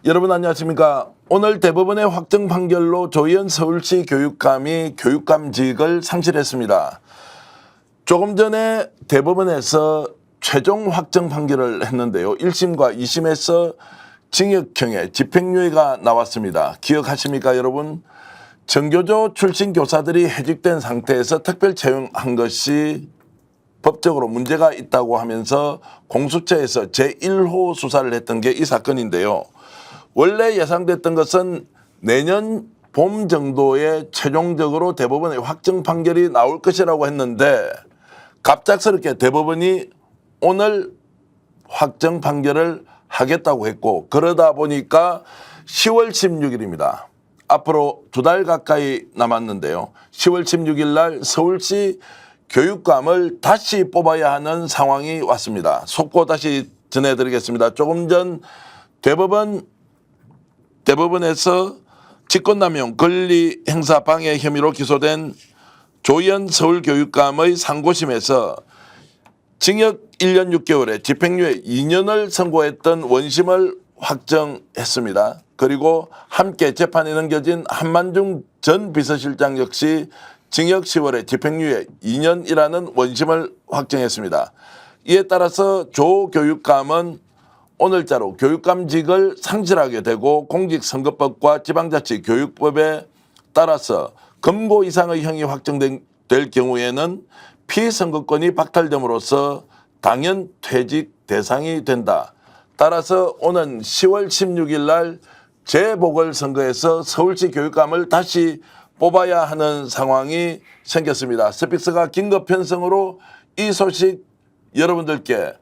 여러분 안녕하십니까. 오늘 대법원의 확정 판결로 조희연 서울시 교육감이 교육감직을 상실했습니다. 조금 전에 대법원에서 최종 확정 판결을 했는데요. 1심과 2심에서 징역형의 집행유예가 나왔습니다. 기억하십니까 여러분? 정교조 출신 교사들이 해직된 상태에서 특별 채용한 것이 법적으로 문제가 있다고 하면서 공수처에서 제1호 수사를 했던 게 이 사건인데요. 원래 예상됐던 것은 내년 봄 정도에 최종적으로 대법원의 확정 판결이 나올 것이라고 했는데 갑작스럽게 대법원이 오늘 확정 판결을 하겠다고 했고, 그러다 보니까 10월 16일입니다. 앞으로 2달 가까이 남았는데요. 10월 16일 날 서울시 교육감을 다시 뽑아야 하는 상황이 왔습니다. 속보 다시 전해드리겠습니다. 조금 전 대법원에서 직권남용 권리행사 방해 혐의로 기소된 조희연 서울교육감의 상고심에서 징역 1년 6개월에 집행유예 2년을 선고했던 원심을 확정했습니다. 그리고 함께 재판에 넘겨진 한만중 전 비서실장 역시 징역 10월에 집행유예 2년이라는 원심을 확정했습니다. 이에 따라서 조 교육감은 오늘자로 교육감직을 상실하게 되고 공직선거법과 지방자치교육법에 따라서 금고 이상의 형이 확정될 경우에는 피선거권이 박탈됨으로써 당연 퇴직 대상이 된다. 따라서 오는 10월 16일 날 재보궐선거에서 서울시 교육감을 다시 뽑아야 하는 상황이 생겼습니다. 스픽스가 긴급 편성으로 이 소식 여러분들께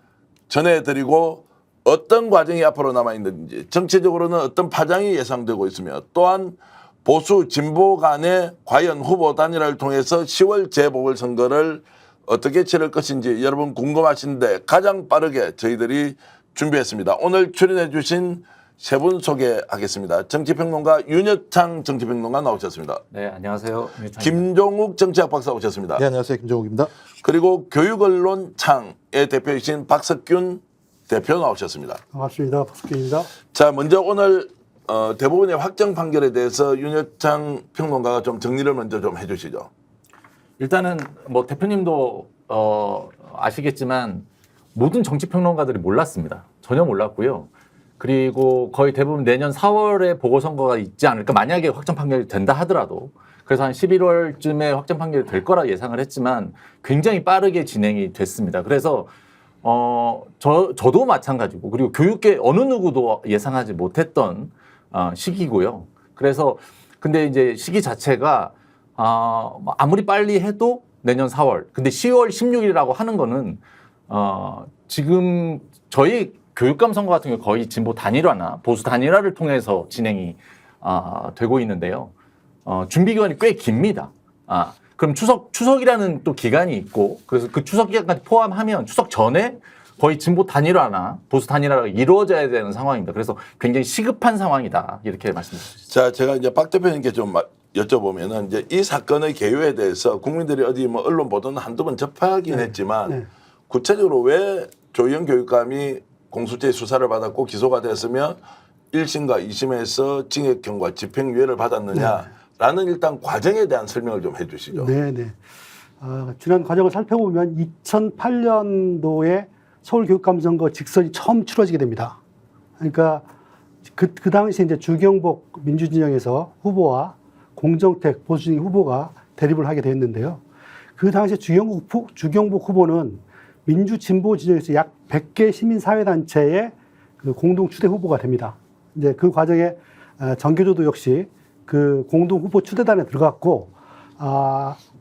전해드리고 어떤 과정이 앞으로 남아있는지, 정치적으로는 어떤 파장이 예상되고 있으며, 또한 보수 진보 간의 과연 후보 단일화를 통해서 10월 재보궐선거를 어떻게 치를 것인지 여러분 궁금하신데 가장 빠르게 저희들이 준비했습니다. 오늘 출연해 주신 세 분 소개하겠습니다. 정치평론가 윤여창 정치평론가 나오셨습니다. 네, 안녕하세요. 김종욱 정치학 박사 오셨습니다. 네, 안녕하세요. 김종욱입니다. 그리고 교육언론 창의 대표이신 박석균 대표 나오셨습니다. 반갑습니다. 박석균입니다. 자, 먼저 오늘 대법원의 확정 판결에 대해서 윤여창 평론가가 좀 정리를 먼저 좀 해주시죠. 일단은 뭐 대표님도 아시겠지만 모든 정치평론가들이 몰랐습니다. 전혀 몰랐고요. 그리고 거의 대부분 내년 4월에 보궐선거가 있지 않을까, 만약에 확정 판결이 된다 하더라도. 그래서 한 11월쯤에 확정 판결이 될 거라 예상을 했지만 굉장히 빠르게 진행이 됐습니다. 그래서 저도 마찬가지고, 그리고 교육계 어느 누구도 예상하지 못했던 시기고요. 그래서 근데 이제 시기 자체가 아무리 빨리 해도 내년 4월. 근데 10월 16일이라고 하는 거는 지금 저희 교육감 선거 같은 경우 거의 진보 단일화나 보수 단일화를 통해서 진행이 되고 있는데요. 준비 기간이 꽤 깁니다. 그럼 추석이라는 또 기간이 있고, 그래서 그 추석 기간까지 포함하면 추석 전에 거의 진보 단일화나 보수 단일화가 이루어져야 되는 상황입니다. 그래서 굉장히 시급한 상황이다. 이렇게 말씀드렸습니다. 자, 제가 이제 박 대표님께 좀 여쭤보면은 이제 이 사건의 개요에 대해서 국민들이 어디 뭐 언론 보도는 한두 번 접하긴 했지만 구체적으로 왜 조희연 교육감이 공수처의 수사를 받았고 기소가 됐으며 1심과 2심에서 징역형과 집행유예를 받았느냐라는 일단 과정에 대한 설명을 좀 해주시죠. 네. 지난 과정을 살펴보면 2008년도에 서울교육감 선거 직선이 처음 치러지게 됩니다. 그러니까 그 당시 이제 주경복 민주진영에서 후보와 공정택 보수진영 후보가 대립을 하게 됐는데요. 그 당시 주경복 후보는 민주진보 진영에서 약 100개 시민사회단체의 그 공동 추대 후보가 됩니다. 이제 그 과정에 정교조도 역시 그 공동 후보 추대단에 들어갔고,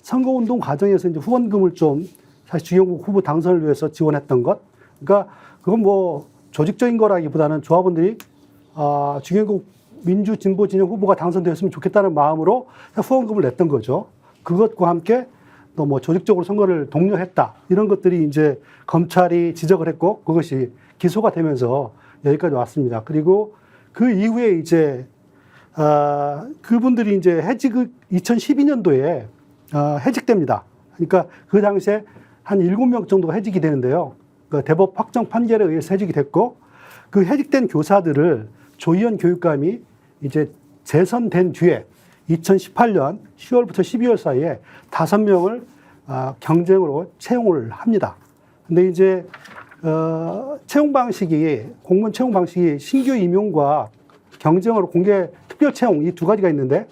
선거운동 과정에서 이제 후원금을 좀 사실 주경복 후보 당선을 위해서 지원했던 것. 그러니까 그건 뭐 조직적인 거라기보다는 조합원들이 주경복 민주진보 진영 후보가 당선되었으면 좋겠다는 마음으로 후원금을 냈던 거죠. 그것과 함께 또 뭐 조직적으로 선거를 독려했다, 이런 것들이 이제 검찰이 지적을 했고 그것이 기소가 되면서 여기까지 왔습니다. 그리고 그 이후에 이제 그분들이 이제 2012년도에 해직됩니다. 그러니까 그 당시에 한 7명 정도가 해직이 되는데요. 그 대법 확정 판결에 의해서 해직이 됐고, 그 해직된 교사들을 조희연 교육감이 이제 재선된 뒤에 2018년 10월부터 12월 사이에 5명을 경쟁으로 채용을 합니다. 근데 이제 공무원 채용 방식이 신규 임용과 경쟁으로 공개 특별 채용 이 두 가지가 있는데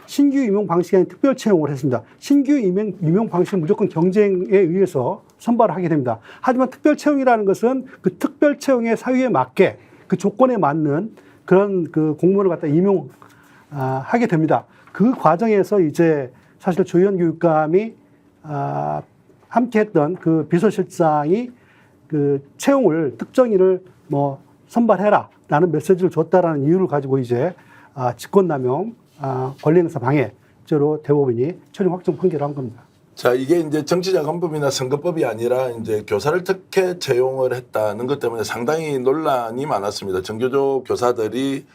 신규 임용 방식이 아닌 특별 채용을 했습니다. 신규 임용 방식은 무조건 경쟁에 의해서 선발을 하게 됩니다. 하지만 특별 채용이라는 것은 그 특별 채용의 사유에 맞게 그 조건에 맞는 그런 그 공무원을 갖다 임용하게 됩니다. 그 과정에서 이제 사실 조희연 교육감이 함께했던 그 비서실장이 그 채용을 특정인을 뭐 선발해라라는 메시지를 줬다라는 이유를 가지고 이제 직권남용, 권리행사 방해죄로 대법원이 최종 확정 판결을 한 겁니다. 자, 이게 이제 정치자금법이나 선거법이 아니라 이제 교사를 특혜 채용을 했다는 것 때문에 상당히 논란이 많았습니다. 정교조 교사들이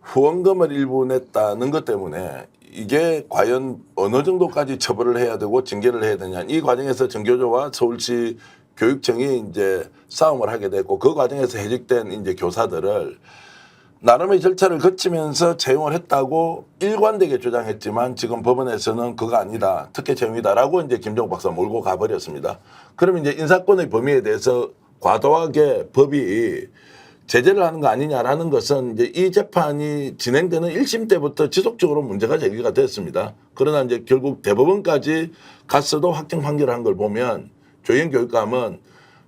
후원금을 일부 냈다는 것 때문에 이게 과연 어느 정도까지 처벌을 해야 되고 징계를 해야 되냐. 이 과정에서 정교조와 서울시 교육청이 이제 싸움을 하게 됐고 그 과정에서 해직된 이제 교사들을 나름의 절차를 거치면서 채용을 했다고 일관되게 주장했지만 지금 법원에서는 그거 아니다. 특혜 채용이다라고 이제 김종욱 박사 몰고 가버렸습니다. 그러면 이제 인사권의 범위에 대해서 과도하게 법이 제재를 하는 거 아니냐라는 것은 이제 이 재판이 진행되는 1심 때부터 지속적으로 문제가 제기가 됐습니다. 그러나 이제 결국 대법원까지 갔어도 확정 판결을 한 걸 보면 조희연 교육감은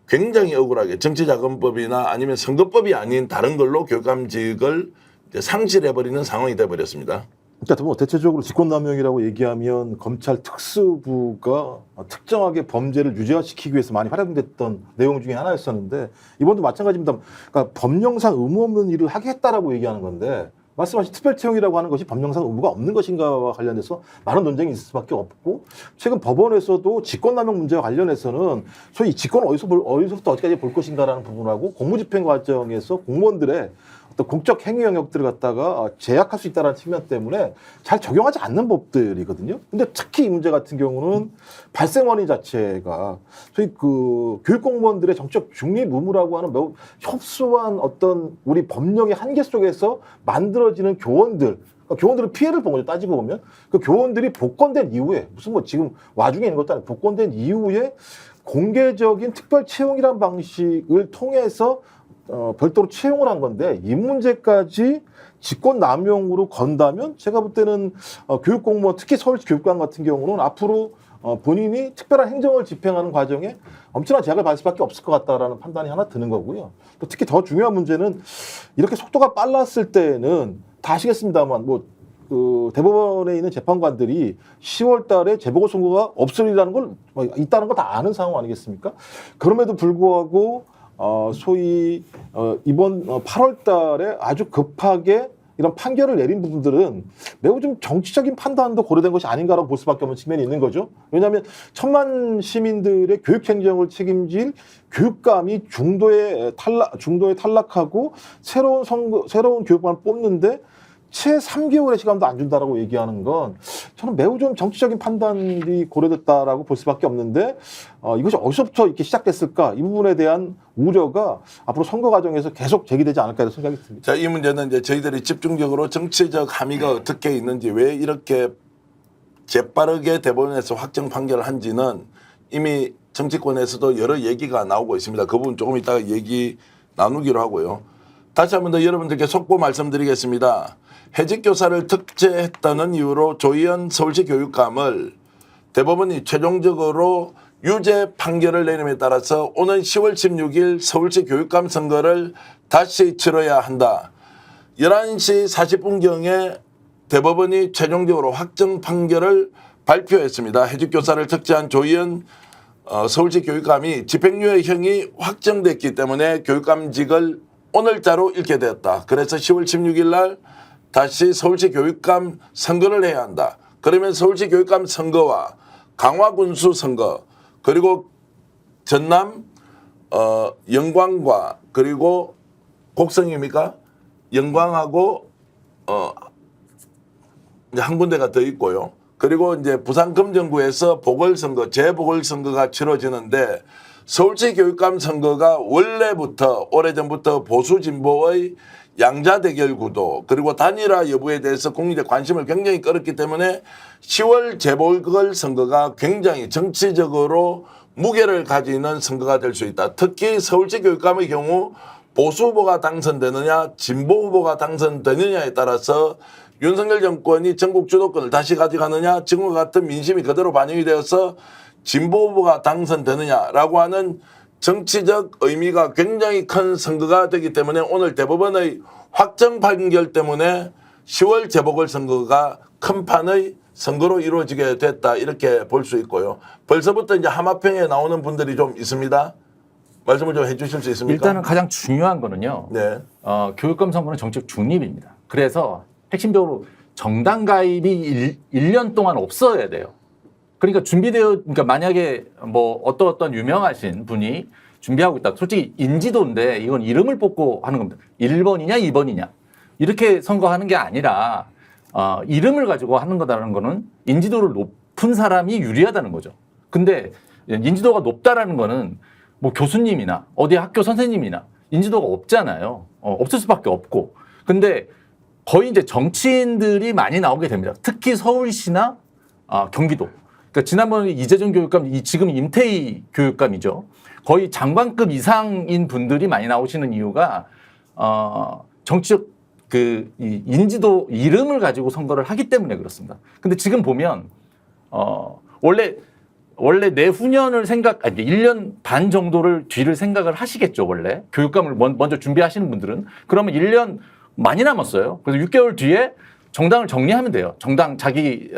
굉장히 억울하게 정치자금법이나 아니면 선거법이 아닌 다른 걸로 교육감직을 상실해버리는 상황이 돼버렸습니다. 그러니까 뭐 대체적으로 직권남용이라고 얘기하면 검찰 특수부가 특정하게 범죄를 유죄화시키기 위해서 많이 활용됐던 내용 중에 하나였었는데 이번도 마찬가지입니다. 그러니까 법령상 의무 없는 일을 하게 했다라고 얘기하는 건데 말씀하신 특별 채용이라고 하는 것이 법령상 의무가 없는 것인가와 관련해서 많은 논쟁이 있을 수밖에 없고 최근 법원에서도 직권남용 문제와 관련해서는 소위 직권을 어디서부터 어디까지 볼 것인가라는 부분하고 공무집행 과정에서 공무원들의 어떤 공적 행위 영역들을 갖다가 제약할 수 있다는 측면 때문에 잘 적용하지 않는 법들이거든요. 근데 특히 이 문제 같은 경우는 발생 원인 자체가 소위 그 교육 공무원들의 정책 중립 의무라고 하는 매우 협소한 어떤 우리 법령의 한계 속에서 만들어지는 교원들. 교원들은 피해를 본 거죠. 따지고 보면 그 교원들이 복권된 이후에 무슨 뭐 지금 와중에 있는 것도 아니고 복권된 이후에 공개적인 특별 채용이라는 방식을 통해서 별도로 채용을 한 건데 이 문제까지 직권남용으로 건다면 제가 볼 때는 교육공무원 특히 서울시 교육감 같은 경우는 앞으로 본인이 특별한 행정을 집행하는 과정에 엄청난 제약을 받을 수밖에 없을 것 같다라는 판단이 하나 드는 거고요. 또 특히 더 중요한 문제는 이렇게 속도가 빨랐을 때는 다 아시겠습니다만 그 대법원에 있는 재판관들이 10월 달에 재보궐선거가 없으리라는 걸 있다는 걸 다 아는 상황 아니겠습니까? 그럼에도 불구하고 소위 이번 8월 달에 아주 급하게 이런 판결을 내린 부분들은 매우 좀 정치적인 판단도 고려된 것이 아닌가라고 볼 수밖에 없는 측면이 있는 거죠. 왜냐하면 1,000만 시민들의 교육 행정을 책임질 교육감이 중도에 탈락하고 새로운 교육감을 뽑는데 채 3개월의 시간도 안 준다라고 얘기하는 건 저는 매우 좀 정치적인 판단이 고려됐다라고 볼 수밖에 없는데 이것이 어디서부터 이렇게 시작됐을까 이 부분에 대한 우려가 앞으로 선거 과정에서 계속 제기되지 않을까 이런 생각이 듭니다. 자, 이 문제는 이제 저희들이 집중적으로 정치적 함의가 어떻게 있는지 왜 이렇게 재빠르게 대법원에서 확정 판결을 한지는 이미 정치권에서도 여러 얘기가 나오고 있습니다. 그 부분 조금 이따가 얘기 나누기로 하고요. 다시 한 번 더 여러분들께 속보 말씀드리겠습니다. 해직 교사를 특채했다는 이유로 조희연 서울시 교육감을 대법원이 최종적으로 유죄 판결을 내림에 따라서 오는 10월 16일 서울시 교육감 선거를 다시 치러야 한다. 11시 40분경에 대법원이 최종적으로 확정 판결을 발표했습니다. 해직 교사를 특채한 조희연 서울시 교육감이 집행유예형이 확정됐기 때문에 교육감직을 오늘자로 잃게 되었다. 그래서 10월 16일 날 다시 서울시 교육감 선거를 해야 한다. 그러면 서울시 교육감 선거와 강화군수 선거 그리고 전남 영광과 그리고 곡성입니까? 영광하고 이제 한 군데가 더 있고요. 그리고 이제 부산 금정구에서 보궐선거, 재보궐선거가 치러지는데 서울시 교육감 선거가 원래부터 오래전부터 보수 진보의 양자 대결 구도 그리고 단일화 여부에 대해서 국민의 관심을 굉장히 끌었기 때문에 10월 재보궐선거가 굉장히 정치적으로 무게를 가지는 선거가 될 수 있다. 특히 서울시 교육감의 경우 보수 후보가 당선되느냐 진보 후보가 당선되느냐에 따라서 윤석열 정권이 전국 주도권을 다시 가져가느냐 지금과 같은 민심이 그대로 반영이 되어서 진보 후보가 당선되느냐라고 하는 정치적 의미가 굉장히 큰 선거가 되기 때문에 오늘 대법원의 확정 판결 때문에 10월 재보궐선거가 큰 판의 선거로 이루어지게 됐다 이렇게 볼 수 있고요. 벌써부터 이제 하마평에 나오는 분들이 좀 있습니다. 말씀을 좀 해주실 수 있습니까? 일단은 가장 중요한 거는요. 네. 교육감 선거는 정책 중립입니다. 그래서 핵심적으로 정당 가입이 1년 동안 없어야 돼요. 그러니까 그러니까 만약에 뭐 어떤 유명하신 분이 준비하고 있다. 솔직히 인지도인데 이건 이름을 뽑고 하는 겁니다. 1번이냐 2번이냐 이렇게 선거하는 게 아니라 이름을 가지고 하는 거다라는 거는 인지도를 높은 사람이 유리하다는 거죠. 근데 인지도가 높다라는 거는 뭐 교수님이나 어디 학교 선생님이나 인지도가 없잖아요. 없을 수밖에 없고. 근데 거의 이제 정치인들이 많이 나오게 됩니다. 특히 서울시나 경기도. 그러니까 지난번에 이재정 교육감, 지금 임태희 교육감이죠. 거의 장관급 이상인 분들이 많이 나오시는 이유가 정치적 이 인지도 이름을 가지고 선거를 하기 때문에 그렇습니다. 근데 지금 보면 원래 내후년을 1년 반 정도를 뒤를 생각을 하시겠죠, 원래. 교육감을 먼저 준비하시는 분들은. 그러면 1년 많이 남았어요. 그래서 6개월 뒤에 정당을 정리하면 돼요. 정당 자기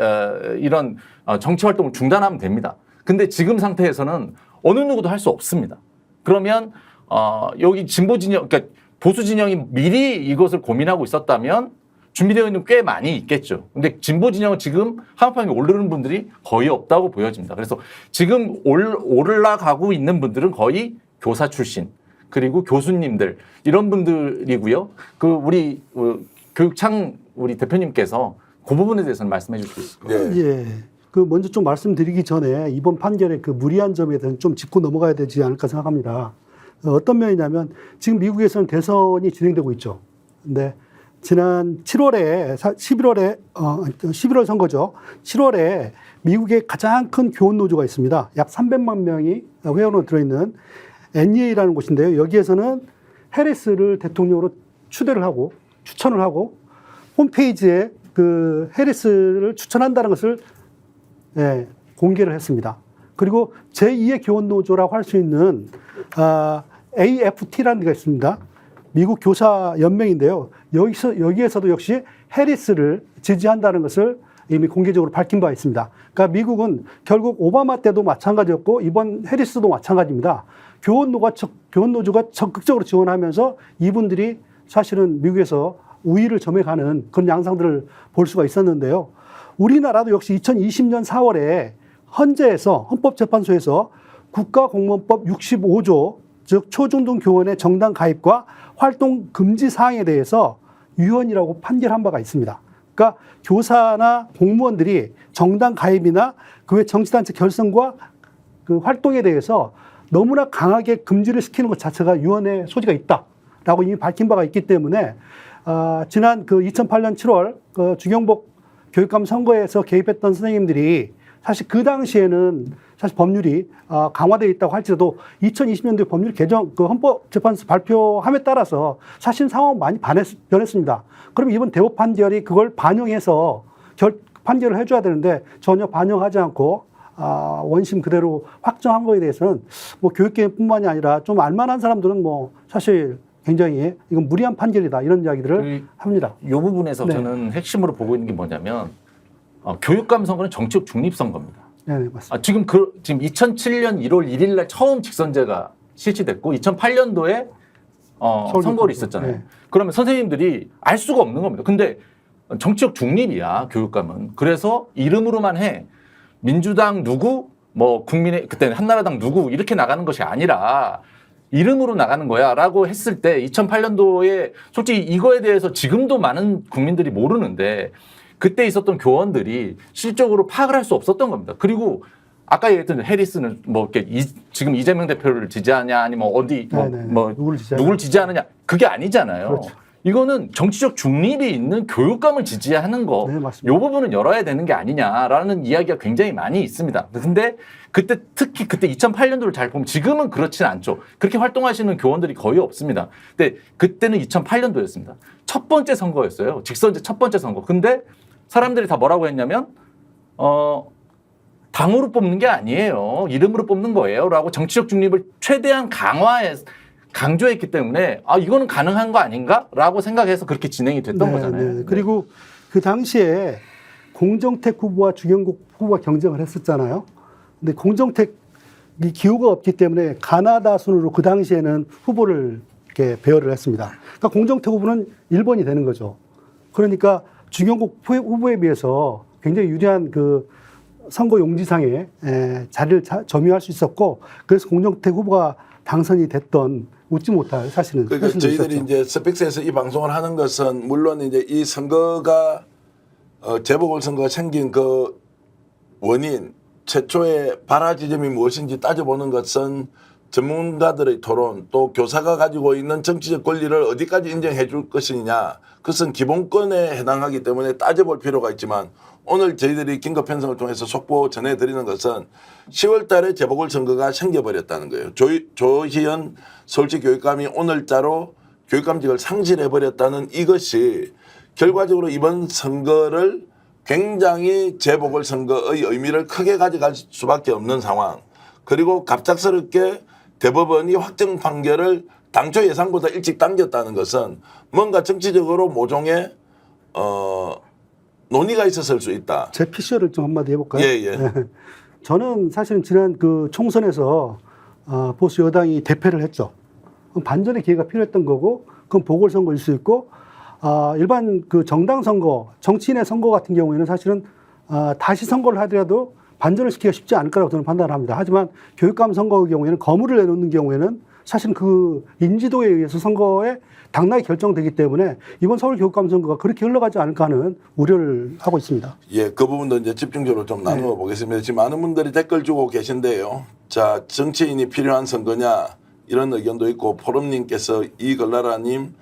이런 정치 활동을 중단하면 됩니다. 근데 지금 상태에서는 어느 누구도 할 수 없습니다. 그러면 여기 진보 진영, 그러니까 보수 진영이 미리 이것을 고민하고 있었다면 준비되어 있는 꽤 많이 있겠죠. 근데 진보 진영은 지금 하마평에 오르는 분들이 거의 없다고 보여집니다. 그래서 지금 올라가고 있는 분들은 거의 교사 출신 그리고 교수님들 이런 분들이고요. 우리 교육청 우리 대표님께서 그 부분에 대해서는 말씀해 주실 수 있을까요? 네. 예. 먼저 좀 말씀드리기 전에 이번 판결의 무리한 점에 대해서는 좀 짚고 넘어가야 되지 않을까 생각합니다. 어떤 면이냐면 지금 미국에서는 대선이 진행되고 있죠. 근데 지난 11월 선거죠. 7월에 미국의 가장 큰 교원 노조가 있습니다. 약 300만 명이 회원으로 들어있는 NEA라는 곳인데요. 여기에서는 해리스를 대통령으로 추천을 하고 홈페이지에 해리스를 추천한다는 것을 공개를 했습니다. 그리고 제2의 교원 노조라고 할 수 있는 AFT라는 데가 있습니다. 미국 교사 연맹인데요. 여기에서도 역시 해리스를 지지한다는 것을 이미 공개적으로 밝힌 바가 있습니다. 그러니까 미국은 결국 오바마 때도 마찬가지였고 이번 해리스도 마찬가지입니다. 교원 노조가 적극적으로 지원하면서 이분들이 사실은 미국에서 우위를 점해가는 그런 양상들을 볼 수가 있었는데요. 우리나라도 역시 2020년 4월에 헌법재판소에서 국가공무원법 65조, 즉 초중등 교원의 정당 가입과 활동 금지 사항에 대해서 유언이라고 판결한 바가 있습니다. 그러니까 교사나 공무원들이 정당 가입이나 그 외 정치단체 결성과 활동에 대해서 너무나 강하게 금지를 시키는 것 자체가 유언의 소지가 있다라고 이미 밝힌 바가 있기 때문에 지난 2008년 7월 주경복 교육감 선거에서 개입했던 선생님들이 사실 그 당시에는 사실 법률이 강화되어 있다고 할지라도 2020년도에 법률 개정 헌법재판소 발표함에 따라서 사실 상황은 많이 변했습니다. 그럼 이번 대법 판결이 그걸 반영해서 판결을 해줘야 되는데 전혀 반영하지 않고 원심 그대로 확정한 거에 대해서는 뭐 교육계뿐만이 아니라 좀 알만한 사람들은 뭐 사실 굉장히 이건 무리한 판결이다 이런 이야기들을 합니다. 이 부분에서 네. 저는 핵심으로 보고 있는 게 뭐냐면 교육감 선거는 정치적 중립 선거입니다. 네, 맞습니다. 지금 2007년 1월 1일 날 처음 직선제가 실시됐고 2008년도에 선거를 있었잖아요. 네. 그러면 선생님들이 알 수가 없는 겁니다. 근데 정치적 중립이야 교육감은. 그래서 이름으로만 해. 민주당 누구 뭐 국민의 그때는 한나라당 누구 이렇게 나가는 것이 아니라 이름으로 나가는 거야라고 했을 때 2008년도에 솔직히 이거에 대해서 지금도 많은 국민들이 모르는데 그때 있었던 교원들이 실적으로 파악을 할 수 없었던 겁니다. 그리고 아까 얘기했던 해리스는 뭐 이렇게 지금 이재명 대표를 지지하냐 아니면 어디 누구를 지지하느냐 그게 아니잖아요. 그렇죠. 이거는 정치적 중립이 있는 교육감을 지지하는 거, 네, 맞습니다. 이 부분은 열어야 되는 게 아니냐라는 이야기가 굉장히 많이 있습니다. 근데 그때 특히 그때 2008년도를 잘 보면 지금은 그렇진 않죠. 그렇게 활동하시는 교원들이 거의 없습니다. 근데 그때는 2008년도였습니다. 첫 번째 선거였어요. 직선제 첫 번째 선거. 근데 사람들이 다 뭐라고 했냐면 당으로 뽑는 게 아니에요. 이름으로 뽑는 거예요라고 정치적 중립을 최대한 강조했기 때문에 이거는 가능한 거 아닌가라고 생각해서 그렇게 진행이 됐던 거잖아요. 네. 그리고 그 당시에 공정택 후보와 주경국 후보가 경쟁을 했었잖아요. 근데 공정택 이 기호가 없기 때문에 가나다 순으로 그 당시에는 후보를 이렇게 배열을 했습니다. 그러니까 공정택 후보는 1번이 되는 거죠. 그러니까 주경국 후보에 비해서 굉장히 유리한 그 선거 용지상에 자리를 점유할 수 있었고, 그래서 공정택 후보가 당선이 됐던 웃지 못할 사실은. 그러니까 저희들이 있었죠. 이제 스픽스에서 이 방송을 하는 것은 물론 이제 이 선거가 재보궐선거가 생긴 그 원인 최초의 발화 지점이 무엇인지 따져보는 것은 전문가들의 토론 또 교사가 가지고 있는 정치적 권리를 어디까지 인정해 줄 것이냐, 그것은 기본권에 해당하기 때문에 따져볼 필요가 있지만, 오늘 저희들이 긴급 편성을 통해서 속보 전해드리는 것은 10월 달에 재보궐선거가 생겨버렸다는 거예요. 조희연 서울시 교육감이 오늘자로 교육감직을 상실해버렸다는 이것이 결과적으로 이번 선거를 굉장히 재보궐선거의 의미를 크게 가져갈 수밖에 없는 상황, 그리고 갑작스럽게 대법원이 확정 판결을 당초 예상보다 일찍 당겼다는 것은 뭔가 정치적으로 모종의 논의가 있었을 수 있다. 제 피셜을 좀 한마디 해볼까요? 예. 저는 사실은 지난 그 총선에서 보수 여당이 대패를 했죠. 그럼 반전의 기회가 필요했던 거고, 그건 보궐선거일 수 있고, 일반 그 정당 선거, 정치인의 선거 같은 경우에는 사실은 다시 선거를 하더라도 반전을 시키기가 쉽지 않을 거라고 저는 판단을 합니다. 하지만 교육감 선거의 경우에는 거물을 내놓는 경우에는 사실은 그 인지도에 의해서 선거에 당락이 결정되기 때문에 이번 서울 교육감 선거가 그렇게 흘러가지 않을까 하는 우려를 하고 있습니다. 예, 그 부분도 이제 집중적으로 좀 나누어 보겠습니다. 지금 많은 분들이 댓글 주고 계신데요. 자, 정치인이 필요한 선거냐 이런 의견도 있고, 포럼님께서 이걸라라님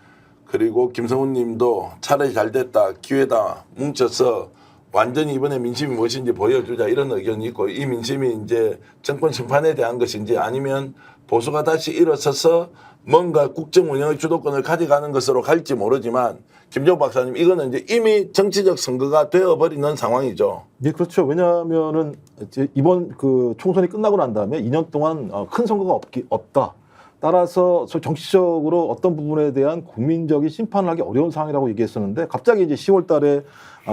그리고 김성훈님도 차라리 잘 됐다, 기회다, 뭉쳐서 완전히 이번에 민심이 무엇인지 보여주자 이런 의견이 있고, 이 민심이 이제 정권 심판에 대한 것인지 아니면 보수가 다시 일어서서 뭔가 국정 운영의 주도권을 가져가는 것으로 갈지 모르지만, 김정욱 박사님, 이거는 이제 이미 정치적 선거가 되어버리는 상황이죠. 네, 그렇죠. 왜냐하면은 이제 이번 그 총선이 끝나고 난 다음에 2년 동안 큰 선거가 없다. 따라서 정치적으로 어떤 부분에 대한 국민적인 심판을 하기 어려운 상황이라고 얘기했었는데, 갑자기 이제 10월 달에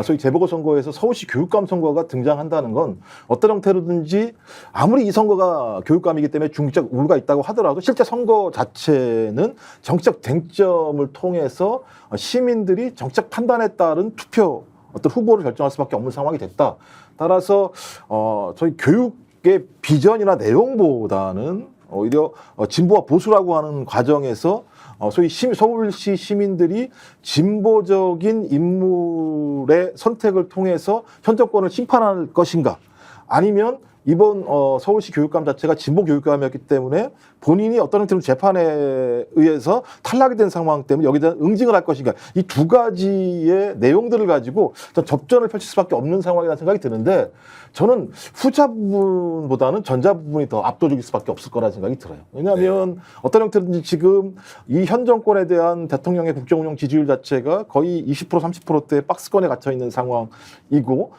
소위 재보궐선거에서 서울시 교육감 선거가 등장한다는 건 어떤 형태로든지 아무리 이 선거가 교육감이기 때문에 중립적 우위가 있다고 하더라도 실제 선거 자체는 정치적 쟁점을 통해서 시민들이 정치적 판단에 따른 투표 어떤 후보를 결정할 수밖에 없는 상황이 됐다. 따라서 저희 교육의 비전이나 내용보다는 오히려 진보와 보수라고 하는 과정에서 소위 서울시 시민들이 진보적인 인물의 선택을 통해서 현 정권을 심판할 것인가, 아니면 이번 서울시 교육감 자체가 진보 교육감이었기 때문에 본인이 어떤 형태로 재판에 의해서 탈락이 된 상황 때문에 여기에 대한 응징을 할 것인가, 이 두 가지의 내용들을 가지고 접전을 펼칠 수밖에 없는 상황이라는 생각이 드는데, 저는 후자 부분보다는 전자 부분이 더 압도적일 수밖에 없을 거라는 생각이 들어요. 왜냐하면 어떤 형태든지 지금 이 현 정권에 대한 대통령의 국정운영 지지율 자체가 거의 20% 30%대 박스권에 갇혀 있는 상황이고,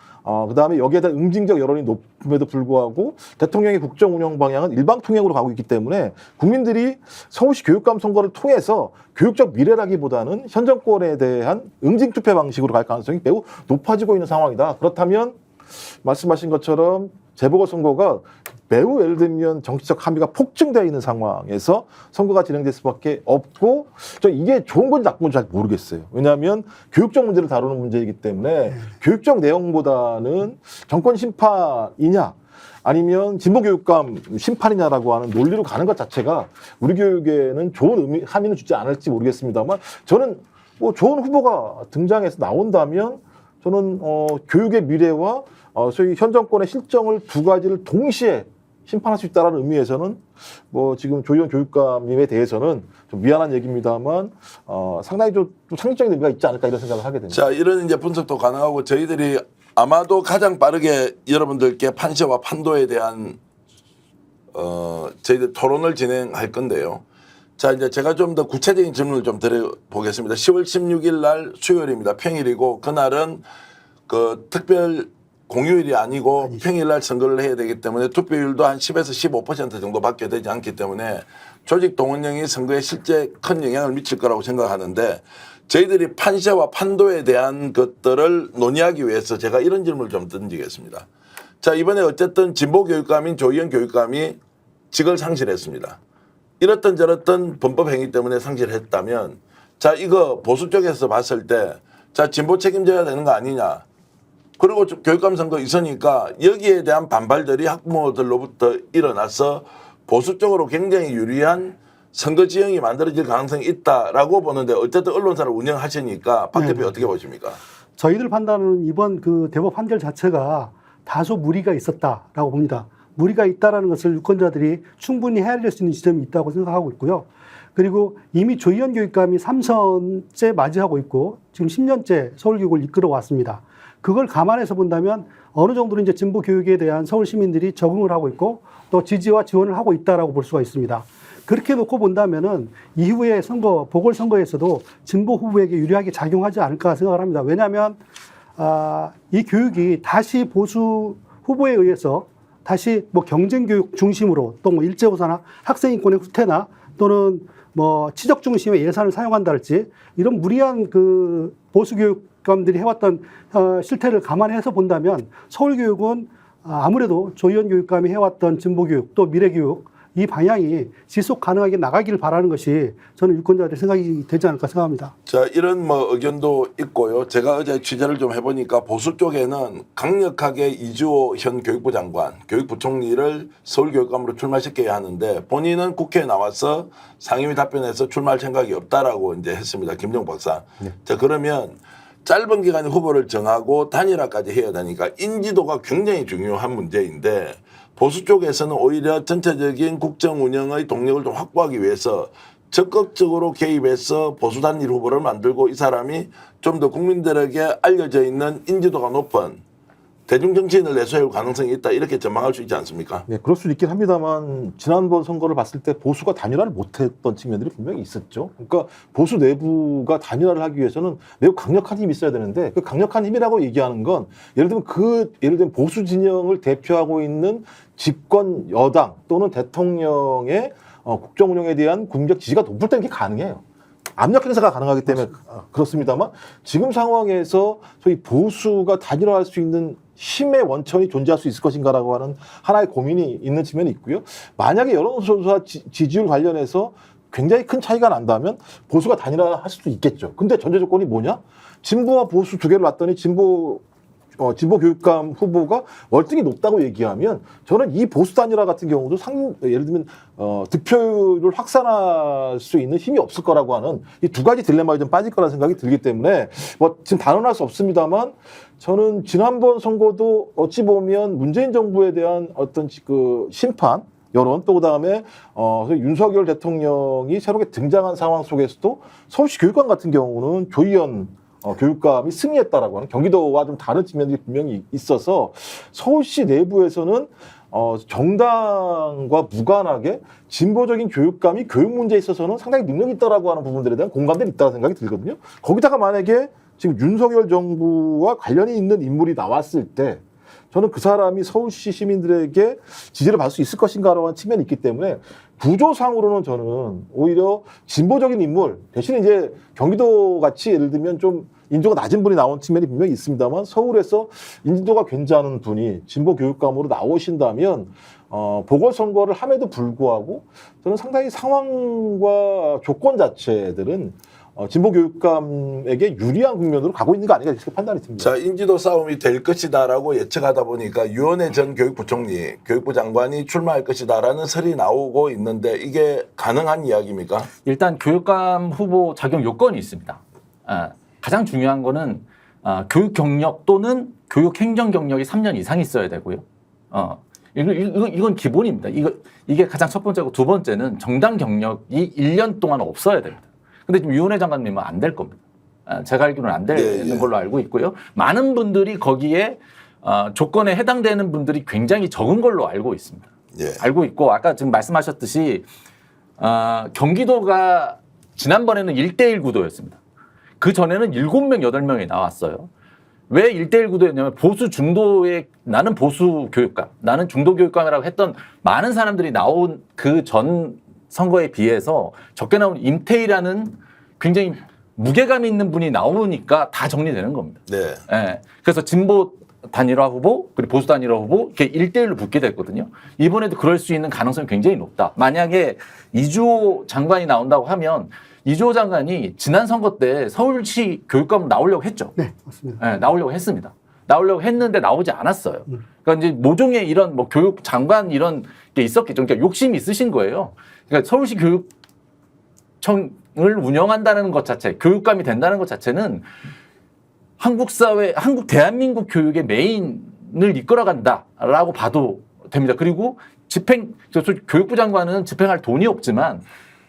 그다음에 여기에 대한 응징적 여론이 높음에도 불구하고 대통령의 국정 운영 방향은 일방통행으로 가고 있기 때문에 국민들이 서울시 교육감 선거를 통해서 교육적 미래라기보다는 현 정권에 대한 응징 투표 방식으로 갈 가능성이 매우 높아지고 있는 상황이다. 그렇다면 말씀하신 것처럼 재보궐선거가 매우 예를 들면 정치적 함의가 폭증되어 있는 상황에서 선거가 진행될 수밖에 없고, 저 이게 좋은 건지 나쁜 건지 잘 모르겠어요. 왜냐하면 교육적 문제를 다루는 문제이기 때문에 교육적 내용보다는 정권 심판이냐 아니면 진보 교육감 심판이냐라고 하는 논리로 가는 것 자체가 우리 교육에는 좋은 함의는 주지 않을지 모르겠습니다만, 저는 뭐 좋은 후보가 등장해서 나온다면 저는 교육의 미래와 소위 현 정권의 실정을 두 가지를 동시에 심판할 수 있다는 의미에서는 뭐 지금 조희연 교육감님에 대해서는 좀 미안한 얘기입니다만 상당히 좀 상징적인 의미가 있지 않을까 이런 생각을 하게 됩니다. 자, 이런 이제 분석도 가능하고 저희들이 아마도 가장 빠르게 여러분들께 판시와 판도에 대한 저희들 토론을 진행할 건데요. 자, 이제 제가 좀 더 구체적인 질문을 좀 드려보겠습니다. 10월 16일 날 수요일입니다. 평일이고 그날은 그 특별 공휴일이 아니고 평일 날 선거를 해야 되기 때문에 투표율도 한 10에서 15% 정도밖에 되지 않기 때문에 조직 동원령이 선거에 실제 큰 영향을 미칠 거라고 생각하는데 저희들이 판시와 판도에 대한 것들을 논의하기 위해서 제가 이런 질문을 좀 던지겠습니다. 자, 이번에 어쨌든 진보 교육감인 조희연 교육감이 직을 상실했습니다. 이렇든 저렇든 범법 행위 때문에 상실했다면 자, 이거 보수 쪽에서 봤을 때 자, 진보 책임져야 되는 거 아니냐. 그리고 교육감 선거 있으니까 여기에 대한 반발들이 학부모들로부터 일어나서 보수 쪽으로 굉장히 유리한 선거 지형이 만들어질 가능성이 있다라고 보는데 어쨌든 언론사를 운영하시니까 박 대표 어떻게 보십니까? 저희들 판단은 이번 그 대법 판결 자체가 다소 무리가 있었다라고 봅니다. 무리가 있다라는 것을 유권자들이 충분히 헤아릴 수 있는 지점이 있다고 생각하고 있고요. 그리고 이미 조희연 교육감이 3선째 맞이하고 있고 지금 10년째 서울교육을 이끌어 왔습니다. 그걸 감안해서 본다면 어느 정도로 이제 진보 교육에 대한 서울 시민들이 적응을 하고 있고 또 지지와 지원을 하고 있다라고 볼 수가 있습니다. 그렇게 놓고 본다면은 이후에 선거, 보궐선거에서도 진보 후보에게 유리하게 작용하지 않을까 생각을 합니다. 왜냐하면 이 교육이 다시 보수 후보에 의해서 다시 뭐 경쟁교육 중심으로 또 뭐 일제고사나 학생인권의 후퇴나 또는 뭐 치적 중심의 예산을 사용한달지 이런 무리한 그 보수 교육감들이 해왔던 실태를 감안해서 본다면 서울교육은 아무래도 조희연 교육감이 해왔던 진보교육 또 미래교육 이 방향이 지속 가능하게 나가기를 바라는 것이 저는 유권자들의 생각이 되지 않을까 생각합니다. 자, 이런 뭐 의견도 있고요. 제가 어제 취재를 좀 해보니까 보수 쪽에는 강력하게 이주호 현 교육부 장관, 교육부총리를 서울교육감으로 출마시켜야 하는데 본인은 국회에 나와서 상임위 답변에서 출마할 생각이 없다라고 이제 했습니다. 김정 박사. 네. 자, 그러면 짧은 기간에 후보를 정하고 단일화까지 해야 되니까 인지도가 굉장히 중요한 문제인데 보수 쪽에서는 오히려 전체적인 국정 운영의 동력을 좀 확보하기 위해서 적극적으로 개입해서 보수 단일 후보를 만들고 이 사람이 좀 더 국민들에게 알려져 있는 인지도가 높은 대중정치인을 내세울 가능성이 있다 이렇게 전망할 수 있지 않습니까? 네, 그럴 수 있긴 합니다만 지난번 선거를 봤을 때 보수가 단일화를 못했던 측면들이 분명히 있었죠. 그러니까 보수 내부가 단일화를 하기 위해서는 매우 강력한 힘이 있어야 되는데 그 강력한 힘이라고 얘기하는 건 예를 들면 보수 진영을 대표하고 있는 집권 여당 또는 대통령의 국정 운영에 대한 국민적 지지가 높을 때는 이게 가능해요. 압력 행사가 가능하기 때문에 그렇습니다만 지금 상황에서 소위 보수가 단일화할 수 있는 힘의 원천이 존재할 수 있을 것인가라고 하는 하나의 고민이 있는 측면이 있고요. 만약에 여론조사 지지율 관련해서 굉장히 큰 차이가 난다면 보수가 단일화할 수도 있겠죠. 근데 전제 조건이 뭐냐? 진보와 보수 두 개를 놨더니 진보 교육감 후보가 월등히 높다고 얘기하면 저는 이 보수 단일화 같은 경우도 예를 들면 득표율을 확산할 수 있는 힘이 없을 거라고 하는 이 두 가지 딜레마에 좀 빠질 거라는 생각이 들기 때문에 뭐 지금 단언할 수 없습니다만 저는 지난번 선거도 어찌 보면 문재인 정부에 대한 어떤 그 심판 여론 또 그다음에 윤석열 대통령이 새롭게 등장한 상황 속에서도 서울시 교육감 같은 경우는 조희연 교육감이 승리했다라고 하는 경기도와 좀 다른 측면들이 분명히 있어서 서울시 내부에서는 정당과 무관하게 진보적인 교육감이 교육 문제에 있어서는 상당히 능력이 있다라고 하는 부분들에 대한 공감들이 있다는 생각이 들거든요. 거기다가 만약에 지금 윤석열 정부와 관련이 있는 인물이 나왔을 때 저는 그 사람이 서울시 시민들에게 지지를 받을 수 있을 것인가라고 하는 측면이 있기 때문에 구조상으로는 저는 오히려 진보적인 인물 대신에 이제 경기도 같이 예를 들면 좀 인지도가 낮은 분이 나온 측면이 분명히 있습니다만 서울에서 인지도가 괜찮은 분이 진보 교육감으로 나오신다면 보궐선거를 함에도 불구하고 저는 상당히 상황과 조건 자체들은 진보 교육감에게 유리한 국면으로 가고 있는 거 아닌가 이렇게 판단이 듭니다. 자, 인지도 싸움이 될 것이다라고 예측하다 보니까 유원회 전 교육부총리, 교육부 장관이 출마할 것이다라는 설이 나오고 있는데 이게 가능한 이야기입니까? 일단 교육감 후보 자격 요건이 있습니다. 가장 중요한 거는 교육 경력 또는 교육 행정 경력이 3년 이상 있어야 되고요. 이건 기본입니다. 이게 가장 첫 번째고 두 번째는 정당 경력이 1년 동안 없어야 됩니다. 근데 지금 유은혜 장관님은 안 될 겁니다. 제가 알기로는 안 되는 걸로 알고 있고요. 많은 분들이 거기에 조건에 해당되는 분들이 굉장히 적은 걸로 알고 있습니다. 예. 알고 있고 아까 지금 말씀하셨듯이 경기도가 지난번에는 1대1 구도였습니다. 그 전에는 7명, 8명이 나왔어요. 왜 1대1 구도였냐면 보수 중도의 나는 보수 교육감, 나는 중도 교육감이라고 했던 많은 사람들이 나온 그 전 선거에 비해서 적게 나온 임태희라는 굉장히 무게감 있는 분이 나오니까 다 정리되는 겁니다. 네. 예. 그래서 진보 단일화 후보 그리고 보수 단일화 후보 이렇게 1대1로 붙게 됐거든요. 이번에도 그럴 수 있는 가능성이 굉장히 높다. 만약에 이주호 장관이 나온다고 하면 이주호 장관이 지난 선거 때 서울시 교육감 나오려고 했죠. 네, 맞습니다. 예, 나오려고 했습니다. 나오려고 했는데 나오지 않았어요. 그러니까 이제 모종의 이런 뭐 교육 장관 이런 게 있었겠죠. 그러니까 욕심이 있으신 거예요. 그러니까 서울시 교육청을 운영한다는 것 자체, 교육감이 된다는 것 자체는 한국 사회, 한국 대한민국 교육의 메인을 이끌어간다라고 봐도 됩니다. 그리고 교육부 장관은 집행할 돈이 없지만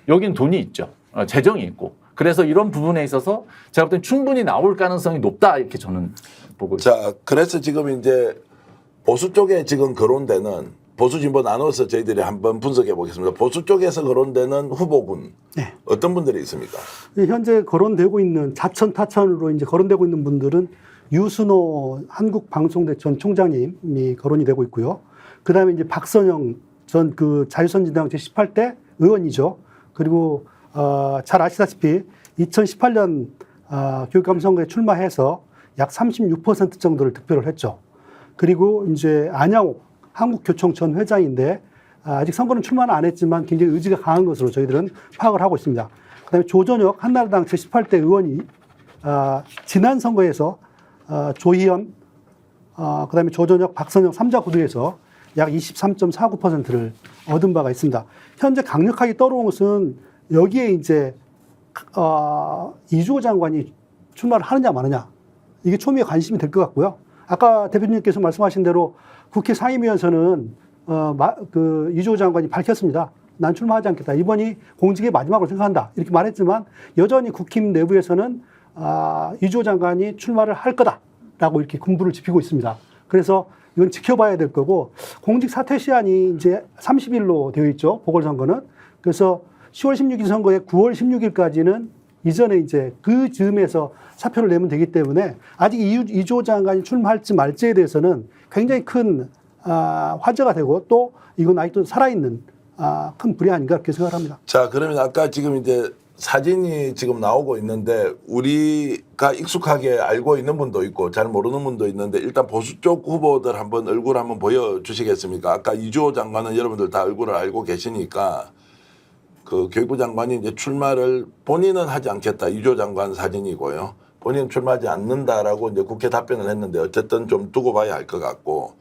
여기는 돈이 있죠. 재정이 있고. 그래서 이런 부분에 있어서 제가 볼 땐 충분히 나올 가능성이 높다 이렇게 저는 보고 있습니다. 자, 그래서 지금 이제 보수 쪽에 지금 거론되는 보수 진보 나눠서 저희들이 한번 분석해 보겠습니다. 보수 쪽에서 거론되는 후보군 네. 어떤 분들이 있습니까? 현재 거론되고 있는 자천 타천으로 이제 거론되고 있는 분들은 유순호 한국방송대 전 총장님이 거론이 되고 있고요. 그다음에 이제 박선영 전 그 자유선진당 제18대 의원이죠. 그리고 잘 아시다시피 2018년 교육감 선거에 출마해서 약 36% 정도를 득표를 했죠. 그리고 이제 안양옥 한국교총 전 회장인데 아직 선거는 출마는 안 했지만 굉장히 의지가 강한 것으로 저희들은 파악을 하고 있습니다. 그다음에 조전혁 한나라당 제18대 의원이 지난 선거에서 조희연, 그다음에 조전혁, 박선영 3자 구도에서 약 23.49%를 얻은 바가 있습니다. 현재 강력하게 떠오른 것은 여기에 이제 이주호 장관이 출마를 하느냐 마느냐 이게 초미의 관심이 될 것 같고요. 아까 대표님께서 말씀하신 대로 국회 상임위에서는 그 이주호 장관이 밝혔습니다. 난 출마하지 않겠다. 이번이 공직의 마지막으로 생각한다. 이렇게 말했지만 여전히 국힘 내부에서는 이주호 장관이 출마를 할 거다라고 이렇게 군부를 지피고 있습니다. 그래서 이건 지켜봐야 될 거고 공직 사퇴 시한이 이제 30일로 되어 있죠. 보궐선거는. 그래서 10월 16일 선거에 9월 16일까지는 이전에 이제 그 즈음에서 사표를 내면 되기 때문에 아직 이주호 장관이 출마할지 말지에 대해서는 굉장히 큰 화제가 되고 또 이건 아직도 살아있는 큰 불이 아닌가 그렇게 생각합니다. 자, 그러면 아까 지금 이제 사진이 지금 나오고 있는데 우리가 익숙하게 알고 있는 분도 있고 잘 모르는 분도 있는데 일단 보수 쪽 후보들 한번 얼굴 한번 보여주시겠습니까? 아까 이주호 장관은 여러분들 다 얼굴을 알고 계시니까 그 교육부 장관이 이제 출마를 본인은 하지 않겠다. 이주호 장관 사진이고요. 본인은 출마하지 않는다라고 이제 국회 답변을 했는데 어쨌든 좀 두고 봐야 할 것 같고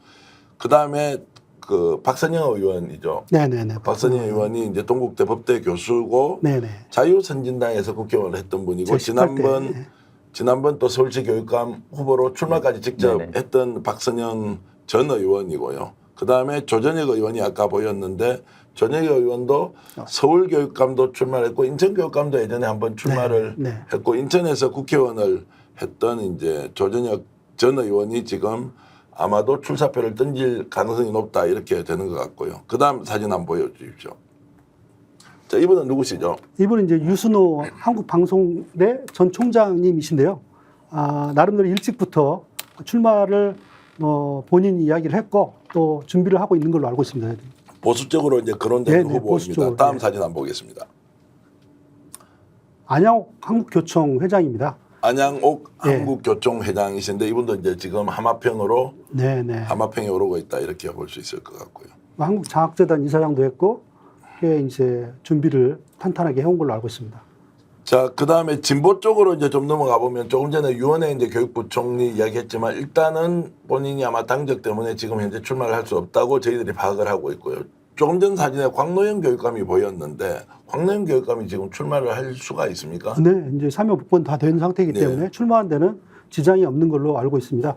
그 다음에 그 박선영 의원이죠. 네네네. 박선영 의원이 이제 동국대 법대 교수고 네네. 자유선진당에서 국회의원을 했던 분이고 지난번 또 서울시 교육감 후보로 출마까지 직접 네네. 했던 박선영 전 의원이고요. 그 다음에 조전혁 의원이 아까 보였는데 조전혁 의원도 서울교육감도 출마를 했고 인천교육감도 예전에 한번 출마를 네, 네. 했고 인천에서 국회의원을 했던 이제 조전혁 전 의원이 지금 아마도 출사표를 던질 가능성이 높다 이렇게 되는 것 같고요. 그 다음 사진 한번 보여주십시오. 자, 이분은 누구시죠? 이분은 이제 유순호 한국방송대 전 총장님이신데요. 나름대로 일찍부터 출마를 본인이 이야기를 했고 또 준비를 하고 있는 걸로 알고 있습니다. 보수 쪽으로 이제 거론되는 네네, 보수 후보입니다. 쪽으로, 다음 네. 사진 한번 보겠습니다. 안양옥 한국교총 회장입니다. 안양옥 네. 한국교총 회장이신데 이분도 이제 지금 하마평으로 네네. 하마평에 오르고 있다 이렇게 볼 수 있을 것 같고요. 한국장학재단 이사장도 했고 꽤 이제 준비를 탄탄하게 해온 걸로 알고 있습니다. 자, 그 다음에 진보 쪽으로 이제 좀 넘어가 보면 조금 전에 유원회 이제 교육부 총리 이야기했지만 일단은 본인이 아마 당적 때문에 지금 현재 출마를 할 수 없다고 저희들이 파악을 하고 있고요. 조금 전 사진에 광노현 교육감이 보였는데 광노현 교육감이 지금 출마를 할 수가 있습니까? 네, 이제 사면 복권 다 된 상태이기 네. 때문에 출마한 데는 지장이 없는 걸로 알고 있습니다.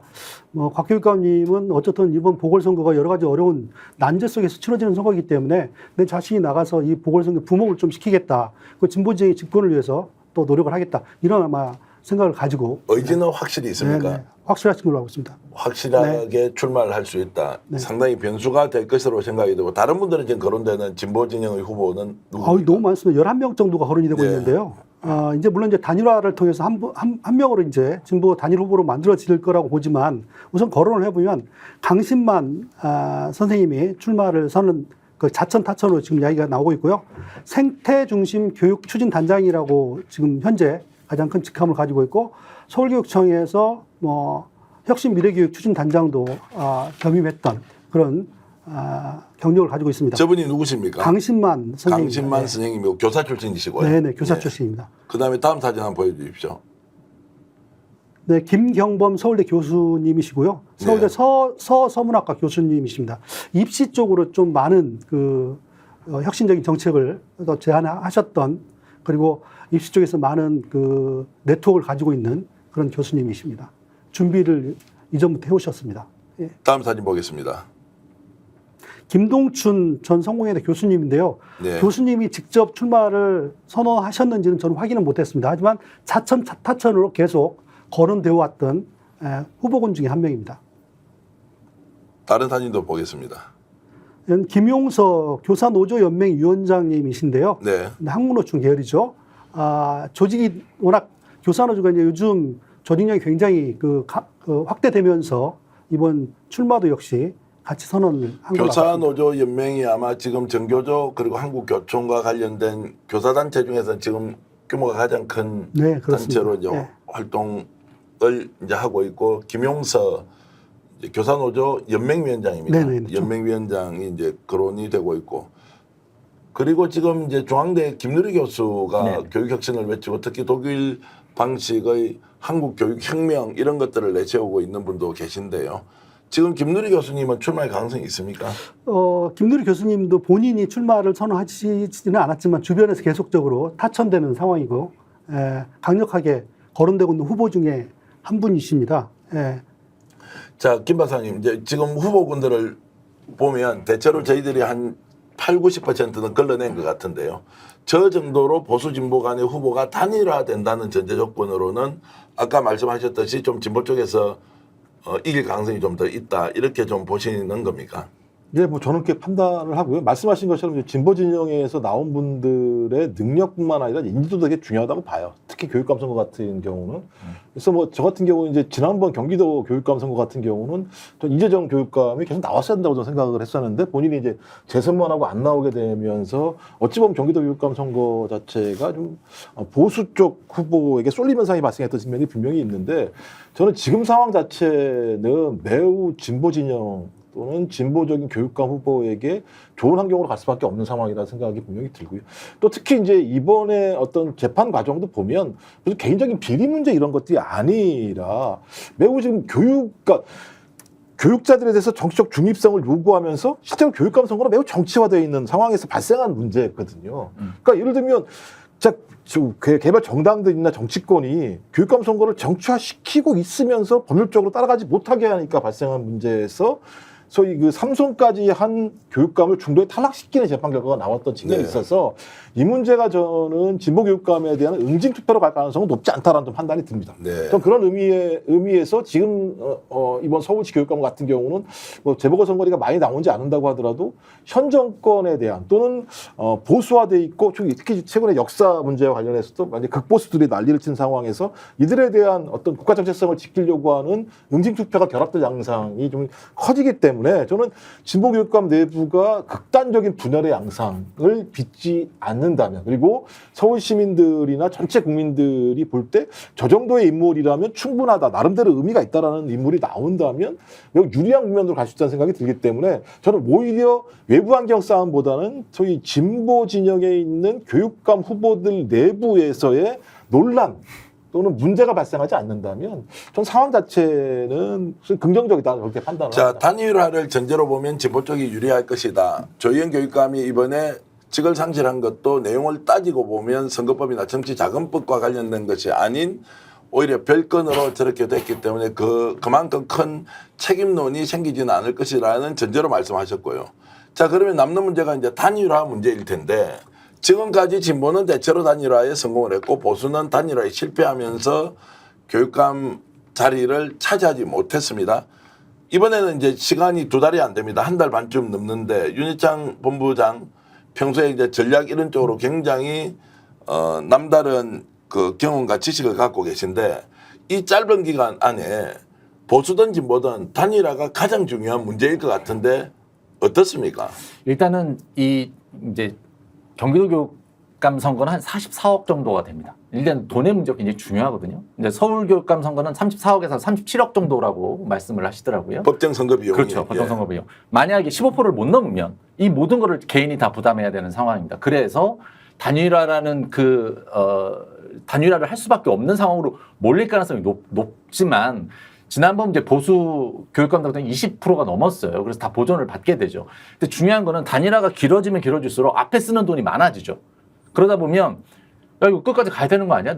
곽 교육감님은 어쨌든 이번 보궐선거가 여러 가지 어려운 난제 속에서 치러지는 선거이기 때문에 내 자신이 나가서 이 보궐선거 부목을 좀 시키겠다. 그 진보진영의 집권을 위해서 또 노력을 하겠다. 이런 아마 생각을 가지고. 의지는 확실히 있습니까? 네네. 확실하신 걸로 알고 있습니다. 확실하게 출마를 할 수 있다. 상당히 변수가 될 것으로 생각이 되고 다른 분들은 지금 거론되는 진보 진영의 후보는 누구입니까? 너무 많습니다. 11명 정도가 거론이 되고 네. 있는데요. 이제 물론 이제 단일화를 통해서 한 명으로 이제 진보 단일 후보로 만들어질 거라고 보지만 우선 거론을 해보면 강신만 선생님이 출마를 선언 그 자천 타천으로 지금 이야기가 나오고 있고요. 생태 중심 교육 추진 단장이라고 지금 현재 가장 큰 직함을 가지고 있고 서울교육청에서 혁신 미래교육 추진 단장도 겸임했던 그런 경력을 가지고 있습니다. 저분이 누구십니까? 강신만 선생님. 강신만 네. 선생님이고 교사 출신이시고요. 네네, 교사 출신입니다. 그다음에 다음 사진 한번 보여주십시오. 네, 김경범 서울대 교수님이시고요. 서울대 네. 서문학과 교수님이십니다. 입시 쪽으로 좀 많은 혁신적인 정책을 또 제안하셨던 그리고 입시 쪽에서 많은 그 네트워크를 가지고 있는 그런 교수님이십니다. 준비를 이전부터 해오셨습니다. 예. 다음 사진 보겠습니다. 김동춘 전 성공회대 교수님인데요. 네. 교수님이 직접 출마를 선언하셨는지는 저는 확인은 못했습니다. 하지만 자천 타천으로 계속 거론되어 왔던 후보군 중에 한 명입니다. 다른 사진도 보겠습니다. 김용서 교사노조연맹 위원장님이신데요. 네. 학문노총 계열이죠. 조직이 워낙 교사노조가 이제 요즘 조직력이 굉장히 확대되면서 이번 출마도 역시 같이 선언을 한 걸로 교사노조 연맹이 아마 지금 정교조 그리고 한국교총과 관련된 교사단체 중에서 지금 규모가 가장 큰 네, 그렇습니다. 단체로 이제 네. 활동을 이제 하고 있고 김용서 이제 교사노조 연맹위원장입니다. 네네, 그렇죠. 연맹위원장이 이제 거론이 되고 있고 그리고 지금 이제 중앙대 김누리 교수가 네. 교육혁신을 외치고 특히 독일 방식의 한국교육혁명 이런 것들을 내세우고 있는 분도 계신데요. 지금 김누리 교수님은 출마할 가능성이 있습니까? 김누리 교수님도 본인이 출마를 선언하지는 않았지만 주변에서 계속적으로 타천되는 상황이고 강력하게 거론되고 있는 후보 중에 한 분이십니다. 자, 김 박사님, 이제 지금 후보군들을 보면 대체로 저희들이 한 8, 90%는 걸러낸 것 같은데요. 저 정도로 보수 진보 간의 후보가 단일화된다는 전제 조건으로는 아까 말씀하셨듯이 좀 진보 쪽에서 이길 가능성이 좀 더 있다. 이렇게 좀 보시는 겁니까? 네, 뭐 저는 그렇게 판단을 하고요. 말씀하신 것처럼 이제 진보 진영에서 나온 분들의 능력뿐만 아니라 인지도 되게 중요하다고 봐요. 특히 교육감 선거 같은 경우는. 그래서 뭐 저 같은 경우는 이제 지난번 경기도 교육감 선거 같은 경우는 전 이재정 교육감이 계속 나왔어야 된다고 저는 생각을 했었는데 본인이 이제 재선만 하고 안 나오게 되면서 어찌 보면 경기도 교육감 선거 자체가 좀 보수 쪽 후보에게 쏠림 현상이 발생했던 측면이 분명히 있는데 저는 지금 상황 자체는 매우 진보 진영 또는 진보적인 교육감 후보에게 좋은 환경으로 갈 수밖에 없는 상황이라는 생각이 분명히 들고요. 또 특히 이제 이번에 어떤 재판 과정도 보면 무슨 개인적인 비리 문제 이런 것들이 아니라 매우 지금 교육자들에 대해서 정치적 중립성을 요구하면서 실제로 교육감 선거가 매우 정치화되어 있는 상황에서 발생한 문제거든요. 그러니까 예를 들면 개발 정당들이나 정치권이 교육감 선거를 정치화시키고 있으면서 법률적으로 따라가지 못하게 하니까 발생한 문제에서 소위 그 삼손까지 한 교육감을 중도에 탈락시키는 재판 결과가 나왔던 측면이 네. 있어서 이 문제가 저는 진보 교육감에 대한 응징 투표로 갈 가능성은 높지 않다라는 좀 판단이 듭니다. 네. 전 그런 의미에서 지금 이번 서울시 교육감 같은 경우는 뭐 재보궐선거리가 많이 나오지 않는다고 하더라도 현 정권에 대한 또는 보수화돼 있고 특히 최근에 역사 문제와 관련해서도 만약 극보수들이 난리를 친 상황에서 이들에 대한 어떤 국가 정체성을 지키려고 하는 응징 투표가 결합될 양상이 좀 커지기 때문에 저는 진보 교육감 내부가 극단적인 분열의 양상을 빚지 않는다면 그리고 서울 시민들이나 전체 국민들이 볼 때 저 정도의 인물이라면 충분하다 나름대로 의미가 있다라는 인물이 나온다면 매우 유리한 국면으로 갈 수 있다는 생각이 들기 때문에 저는 오히려 외부 환경 싸움보다는 소위 진보 진영에 있는 교육감 후보들 내부에서의 논란 또는 문제가 발생하지 않는다면 전 상황 자체는 긍정적이다 그렇게 판단을 자, 합니다. 단일화를 전제로 보면 진보 쪽이 유리할 것이다. 조희연 교육감이 이번에 직을 상실한 것도 내용을 따지고 보면 선거법이나 정치자금법과 관련된 것이 아닌 오히려 별건으로 저렇게 됐기 때문에 그만큼 큰 책임론이 생기지는 않을 것이라는 전제로 말씀하셨고요. 자, 그러면 남는 문제가 이제 단일화 문제일 텐데 지금까지 진보는 대체로 단일화에 성공을 했고 보수는 단일화에 실패하면서 교육감 자리를 차지하지 못했습니다. 이번에는 이제 시간이 2달이 안 됩니다. 1달 반쯤 넘는데 윤희창 본부장 평소에 이제 전략 이런 쪽으로 굉장히 남다른 그 경험과 지식을 갖고 계신데 이 짧은 기간 안에 보수든 진보든 단일화가 가장 중요한 문제일 것 같은데 어떻습니까? 일단은 이 이제 경기도 교육감 선거는 한 44억 정도가 됩니다. 일단 돈의 문제가 굉장히 중요하거든요. 이제 서울 교육감 선거는 34억에서 37억 정도라고 말씀을 하시더라고요. 법정 선거 비용이. 그렇죠. 법정 선거 비용. 만약에 15%를 못 넘으면 이 모든 거를 개인이 다 부담해야 되는 상황입니다. 그래서 단일화라는 단일화를 할 수밖에 없는 상황으로 몰릴 가능성이 높지만 지난번 이제 보수 교육감 같은 20%가 넘었어요. 그래서 다 보존을 받게 되죠. 근데 중요한 거는 단일화가 길어지면 길어질수록 앞에 쓰는 돈이 많아지죠. 그러다 보면 야, 이거 끝까지 가야 되는 거 아니야?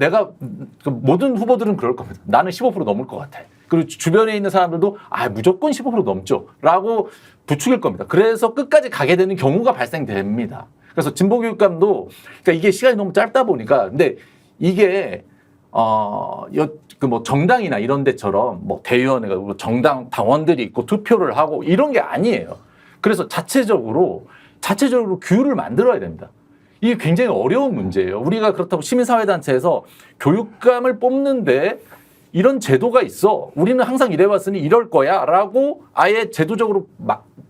모든 후보들은 그럴 겁니다. 나는 15% 넘을 것 같아. 그리고 주변에 있는 사람들도 무조건 15% 넘죠. 라고 부추길 겁니다. 그래서 끝까지 가게 되는 경우가 발생됩니다. 그래서 진보교육감도 그러니까 이게 시간이 너무 짧다 보니까 근데 이게 뭐 정당이나 이런 데처럼 뭐 대의원회가 정당 당원들이 있고 투표를 하고 이런 게 아니에요. 그래서 자체적으로 규율을 만들어야 됩니다. 이게 굉장히 어려운 문제예요. 우리가 그렇다고 시민사회단체에서 교육감을 뽑는데 이런 제도가 있어. 우리는 항상 이래왔으니 이럴 거야 라고 아예 제도적으로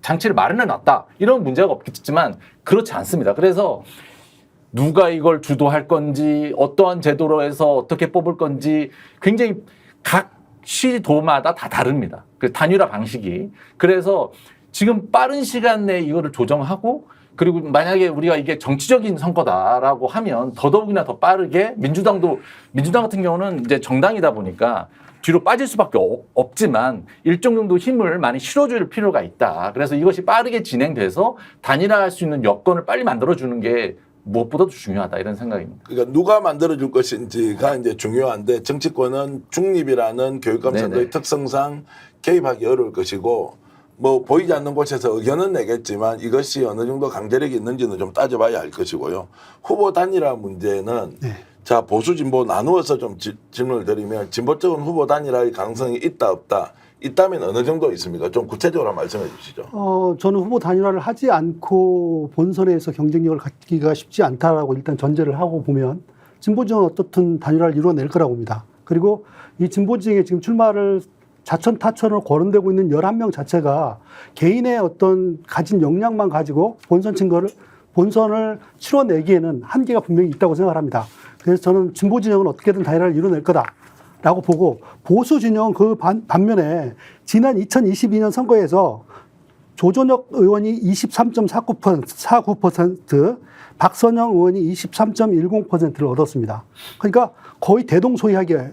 장치를 마련해놨다. 이런 문제가 없겠지만 그렇지 않습니다. 그래서 누가 이걸 주도할 건지 어떠한 제도로 해서 어떻게 뽑을 건지 굉장히 각 시도마다 다 다릅니다. 그 단일화 방식이. 그래서 지금 빠른 시간 내에 이거를 조정하고 그리고 만약에 우리가 이게 정치적인 선거다라고 하면 더더욱이나 더 빠르게 민주당 같은 경우는 이제 정당이다 보니까 뒤로 빠질 수밖에 없지만 일정 정도 힘을 많이 실어줄 필요가 있다. 그래서 이것이 빠르게 진행돼서 단일화할 수 있는 여건을 빨리 만들어주는 게 무엇보다도 중요하다 이런 생각입니다. 그러니까 누가 만들어줄 것인지가 이제 중요한데 정치권은 중립이라는 교육감 선거의 특성상 개입하기 어려울 것이고 뭐 보이지 않는 곳에서 의견은 내겠지만 이것이 어느 정도 강제력이 있는지는 좀 따져봐야 할 것이고요. 후보 단일화 문제는 자 보수 진보 나누어서 좀 질문을 드리면 진보 쪽은 후보 단일화의 가능성이 있다 없다. 있다면 어느 정도 있습니까? 좀 구체적으로 말씀해 주시죠. 저는 후보 단일화를 하지 않고 본선에서 경쟁력을 갖기가 쉽지 않다라고 일단 전제를 하고 보면 진보진영은 어떻든 단일화를 이루어낼 거라고 봅니다. 그리고 이 진보진영에 지금 출마를 자천타천으로 거론되고 있는 11명 자체가 개인의 어떤 가진 역량만 가지고 본선을 치러내기에는 한계가 분명히 있다고 생각을 합니다. 그래서 저는 진보진영은 어떻게든 단일화를 이루어낼 거다라고 보고 보수진영은 그 반면에 지난 2022년 선거에서 조전혁 의원이 23.49%, 박선영 의원이 23.10%를 얻었습니다. 그러니까 거의 대동소이하게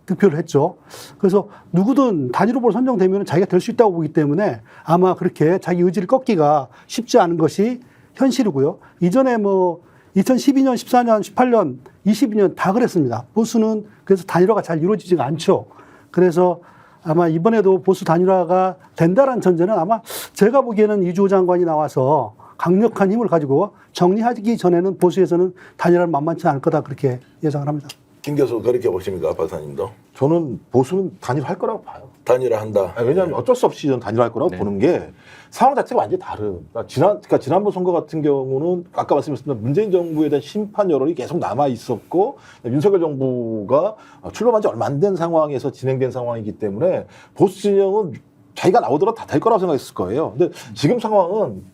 득표를 했죠. 그래서 누구든 단일 후보로 선정되면 자기가 될 수 있다고 보기 때문에 아마 그렇게 자기 의지를 꺾기가 쉽지 않은 것이 현실이고요. 이전에 뭐 2012년, 14년, 18년, 22년 다 그랬습니다. 보수는 그래서 단일화가 잘 이루어지지가 않죠. 그래서 아마 이번에도 보수 단일화가 된다는 전제는 아마 제가 보기에는 이주호 장관이 나와서 강력한 힘을 가지고 정리하기 전에는 보수에서는 단일화는 만만치 않을 거다 그렇게 예상을 합니다. 김 교수 그렇게 보십니까, 박사님도? 저는 보수는 단일화할 거라고 봐요. 단일화한다. 왜냐하면 어쩔 수 없이 저는 단일화할 거라고 보는 게 상황 자체가 완전히 다른. 그러니까 지난번 선거 같은 경우는 아까 말씀하셨지만 문재인 정부에 대한 심판 여론이 계속 남아 있었고 윤석열 정부가 출범한 지 얼마 안 된 상황에서 진행된 상황이기 때문에 보수 진영은 자기가 나오더라도 다 될 거라고 생각했을 거예요. 근데 지금 상황은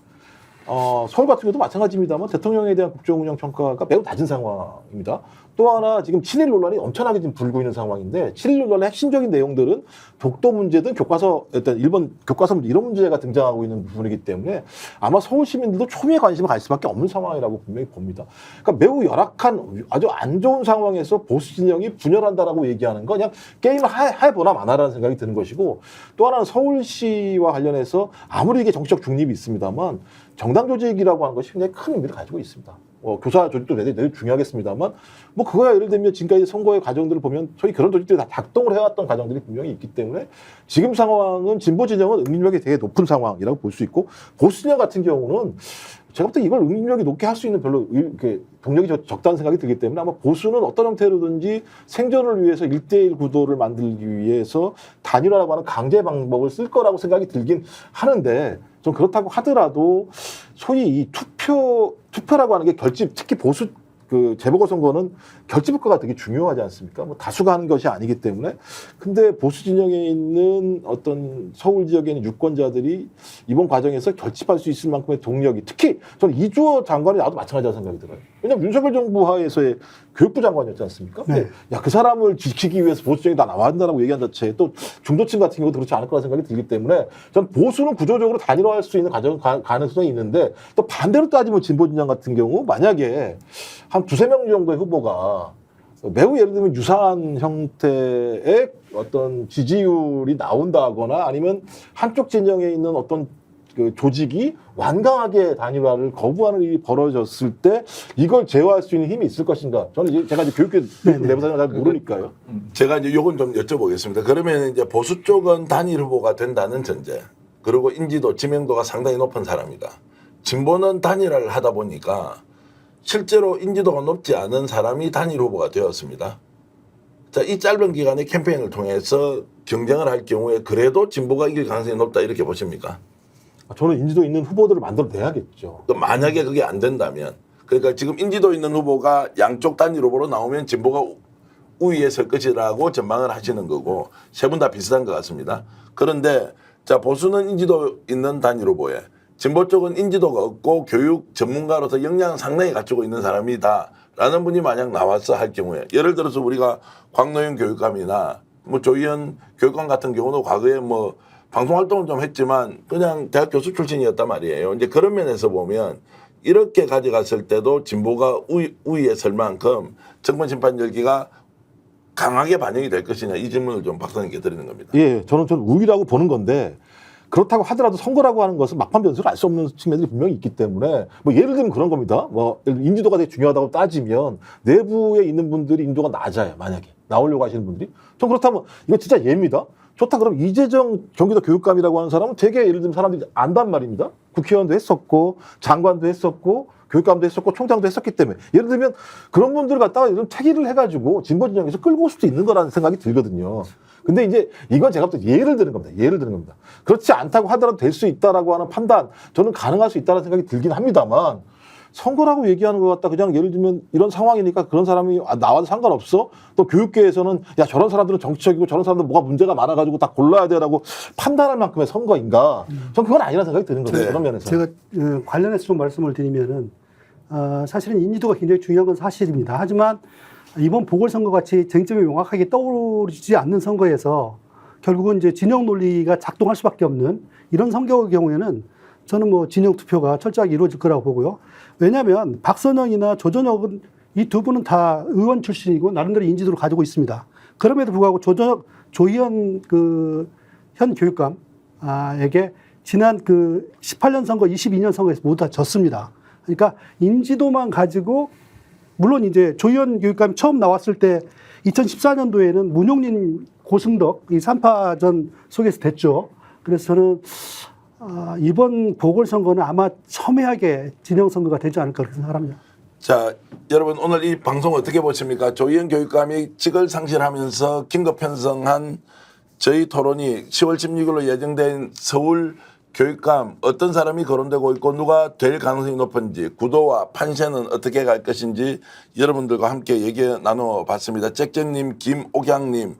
서울 같은 경우도 마찬가지입니다만 대통령에 대한 국정운영 평가가 매우 낮은 상황입니다. 또 하나 지금 친일 논란이 엄청나게 지금 불고 있는 상황인데 친일 논란의 핵심적인 내용들은 독도 문제든 교과서 일단 일본 교과서 문제 이런 문제가 등장하고 있는 부분이기 때문에 아마 서울 시민들도 초미의 관심을 갈 수밖에 없는 상황이라고 분명히 봅니다. 그러니까 매우 열악한 아주 안 좋은 상황에서 보수 진영이 분열한다라고 얘기하는 건 그냥 게임을 해보나 마나라는 생각이 드는 것이고 또 하나는 서울시와 관련해서 아무리 이게 정치적 중립이 있습니다만 정당 조직이라고 하는 것이 굉장히 큰 의미를 가지고 있습니다. 교사 조직도 매우 중요하겠습니다만 뭐 그거야 예를 들면 지금까지 선거의 과정들을 보면 소위 그런 조직들이 다 작동을 해왔던 과정들이 분명히 있기 때문에 지금 상황은 진보 진영은 응집력이 되게 높은 상황이라고 볼 수 있고 보수 진영 같은 경우는 제가 볼 때 이걸 응집력이 높게 할 수 있는 별로 이렇게 동력이 적다는 생각이 들기 때문에 아마 보수는 어떤 형태로든지 생존을 위해서 1대1 구도를 만들기 위해서 단일화라고 하는 강제 방법을 쓸 거라고 생각이 들긴 하는데 좀 그렇다고 하더라도 소위 이 투표라고 하는 게 특히 보수 그 재보궐선거는 결집효과가 되게 중요하지 않습니까? 뭐 다수가 하는 것이 아니기 때문에. 근데 보수 진영에 있는 어떤 서울 지역에 있는 유권자들이 이번 과정에서 결집할 수 있을 만큼의 동력이 특히 저는 이주호 장관이 나도 마찬가지라고 생각이 들어요. 왜냐하면 윤석열 정부 하에서의 교육부 장관이었지 않습니까? 네. 근데 야, 그 사람을 지키기 위해서 보수 진영이 다 나와야 한다고 얘기한 자체에 또 중도층 같은 경우도 그렇지 않을 거라 생각이 들기 때문에 전 보수는 구조적으로 단일화할 수 있는 가능성이 있는데 또 반대로 따지면 진보 진영 같은 경우 만약에 한 두세 명 정도의 후보가 매우 예를 들면 유사한 형태의 어떤 지지율이 나온다거나 아니면 한쪽 진영에 있는 어떤 그 조직이 완강하게 단일화를 거부하는 일이 벌어졌을 때 이걸 제어할 수 있는 힘이 있을 것인가? 저는 제가 교육계 내부사를 잘 모르니까요. 제가 이제 요건 좀 여쭤보겠습니다. 그러면 이제 보수 쪽은 단일 후보가 된다는 전제, 그리고 인지도, 지명도가 상당히 높은 사람이다. 진보는 단일화를 하다 보니까 실제로 인지도가 높지 않은 사람이 단일 후보가 되었습니다. 자, 이 짧은 기간에 캠페인을 통해서 경쟁을 할 경우에 그래도 진보가 이길 가능성이 높다 이렇게 보십니까? 저는 인지도 있는 후보들을 만들어내야겠죠. 또 만약에 그게 안 된다면, 그러니까 지금 인지도 있는 후보가 양쪽 단일 후보로 나오면 진보가 우위에 설 것이라고 전망을 하시는 거고 세 분 다 비슷한 것 같습니다. 그런데 자, 보수는 인지도 있는 단일 후보에 진보 쪽은 인지도가 없고 교육 전문가로서 역량을 상당히 갖추고 있는 사람이다라는 분이 만약 나와서 할 경우에, 예를 들어서 우리가 광노현 교육감이나 뭐 조희연 교육감 같은 경우도 과거에 뭐 방송 활동을 좀 했지만 그냥 대학 교수 출신이었단 말이에요. 이제 그런 면에서 보면 이렇게 가져갔을 때도 진보가 우위에 설 만큼 정권 심판 열기가 강하게 반영이 될 것이냐, 이 질문을 좀 박사님께 드리는 겁니다. 예, 저는 우위라고 보는 건데 그렇다고 하더라도 선거라고 하는 것은 막판 변수를 알 수 없는 측면들이 분명히 있기 때문에 뭐 예를 들면 그런 겁니다. 뭐 인지도가 되게 중요하다고 따지면 내부에 있는 분들이 인지도가 낮아요. 만약에 나오려고 하시는 분들이. 전 그렇다면 이거 진짜 예입니다. 좋다 그럼 이재정 경기도 교육감이라고 하는 사람은 되게 예를 들면 사람들이 안단 말입니다. 국회의원도 했었고 장관도 했었고 교육감도 했었고 총장도 했었기 때문에 예를 들면 그런 분들 갖다가 이런 택일을 해가지고 진보 진영에서 끌고 올 수도 있는 거라는 생각이 들거든요. 근데 이제 이건 제가 또 예를 드는 겁니다. 예를 드는 겁니다. 그렇지 않다고 하더라도 될 수 있다라고 하는 판단 저는 가능할 수 있다는 생각이 들긴 합니다만 선거라고 얘기하는 것 같다. 그냥 예를 들면 이런 상황이니까 그런 사람이 나와도 상관없어. 또 교육계에서는 야 저런 사람들은 정치적이고 저런 사람들은 뭐가 문제가 많아가지고 다 골라야 돼라고 판단할 만큼의 선거인가? 전 그건 아니라는 생각이 드는 거예요. 네. 그런 면에서. 제가 관련해서 좀 말씀을 드리면은 사실은 인지도가 굉장히 중요한 건 사실입니다. 하지만 이번 보궐선거 같이 쟁점이 명확하게 떠오르지 않는 선거에서 결국은 이제 진영 논리가 작동할 수밖에 없는 이런 선거의 경우에는 저는 뭐 진영 투표가 철저하게 이루어질 거라고 보고요. 왜냐하면 박선영이나 조전혁은 이 두 분은 다 의원 출신이고 나름대로 인지도를 가지고 있습니다. 그럼에도 불구하고 조희연 현 교육감에게 지난 18년 선거, 22년 선거에서 모두 다 졌습니다. 그러니까 인지도만 가지고 물론 이제 조희연 교육감이 처음 나왔을 때 2014년도에는 문용린 고승덕 이 3파전 속에서 됐죠. 그래서 저는 이번 보궐선거는 아마 첨예하게 진영 선거가 되지 않을까 그렇게 생각합니다. 자, 여러분 오늘 이 방송 어떻게 보십니까? 조희연 교육감이 직을 상실하면서 긴급 편성한 저희 토론이 10월 16일로 예정된 서울 교육감 어떤 사람이 거론되고 있고 누가 될 가능성이 높은지 구도와 판세는 어떻게 갈 것인지 여러분들과 함께 얘기 나눠봤습니다. 잭잭님, 김옥양님,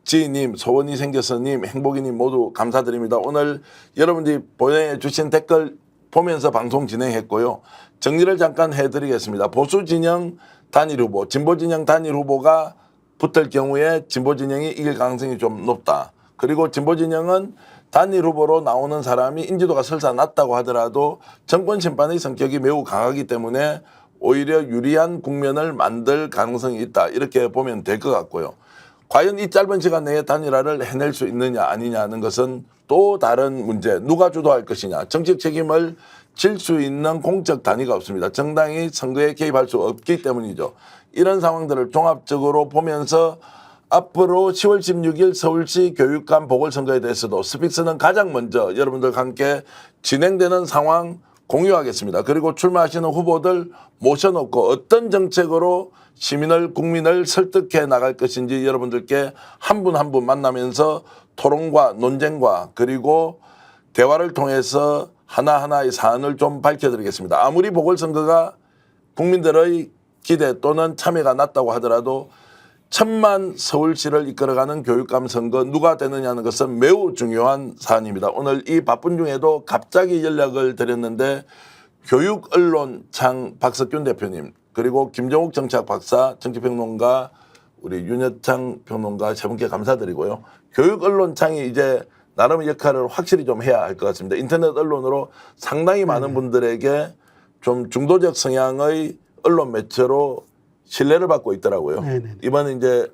지님, 소원이 생겼어님, 행복이님 모두 감사드립니다. 오늘 여러분들이 보내주신 댓글 보면서 방송 진행했고요. 정리를 잠깐 해드리겠습니다. 보수 진영 단일 후보, 진보 진영 단일 후보가 붙을 경우에 진보 진영이 이길 가능성이 좀 높다. 그리고 진보 진영은 단일 후보로 나오는 사람이 인지도가 설사 낮다고 하더라도 정권 심판의 성격이 매우 강하기 때문에 오히려 유리한 국면을 만들 가능성이 있다. 이렇게 보면 될 것 같고요. 과연 이 짧은 시간 내에 단일화를 해낼 수 있느냐 아니냐는 것은 또 다른 문제, 누가 주도할 것이냐, 정책 책임을 질 수 있는 공적 단위가 없습니다. 정당이 선거에 개입할 수 없기 때문이죠. 이런 상황들을 종합적으로 보면서 앞으로 10월 16일 서울시 교육감 보궐선거에 대해서도 스픽스는 가장 먼저 여러분들과 함께 진행되는 상황 공유하겠습니다. 그리고 출마하시는 후보들 모셔놓고 어떤 정책으로 시민을 국민을 설득해 나갈 것인지 여러분들께 한 분 한 분 만나면서 토론과 논쟁과 그리고 대화를 통해서 하나하나의 사안을 좀 밝혀드리겠습니다. 아무리 보궐선거가 국민들의 기대 또는 참여가 낮다고 하더라도 1000만 서울시를 이끌어가는 교육감 선거 누가 되느냐는 것은 매우 중요한 사안입니다. 오늘 이 바쁜 중에도 갑자기 연락을 드렸는데 교육언론창 박석균 대표님 그리고 김정욱 정치학 박사 정치평론가 우리 윤여창 평론가 세 분께 감사드리고요. 교육언론창이 이제 나름의 역할을 확실히 좀 해야 할 것 같습니다. 인터넷 언론으로 상당히 많은 분들에게 좀 중도적 성향의 언론 매체로 신뢰를 받고 있더라고요. 네네. 이번에 이제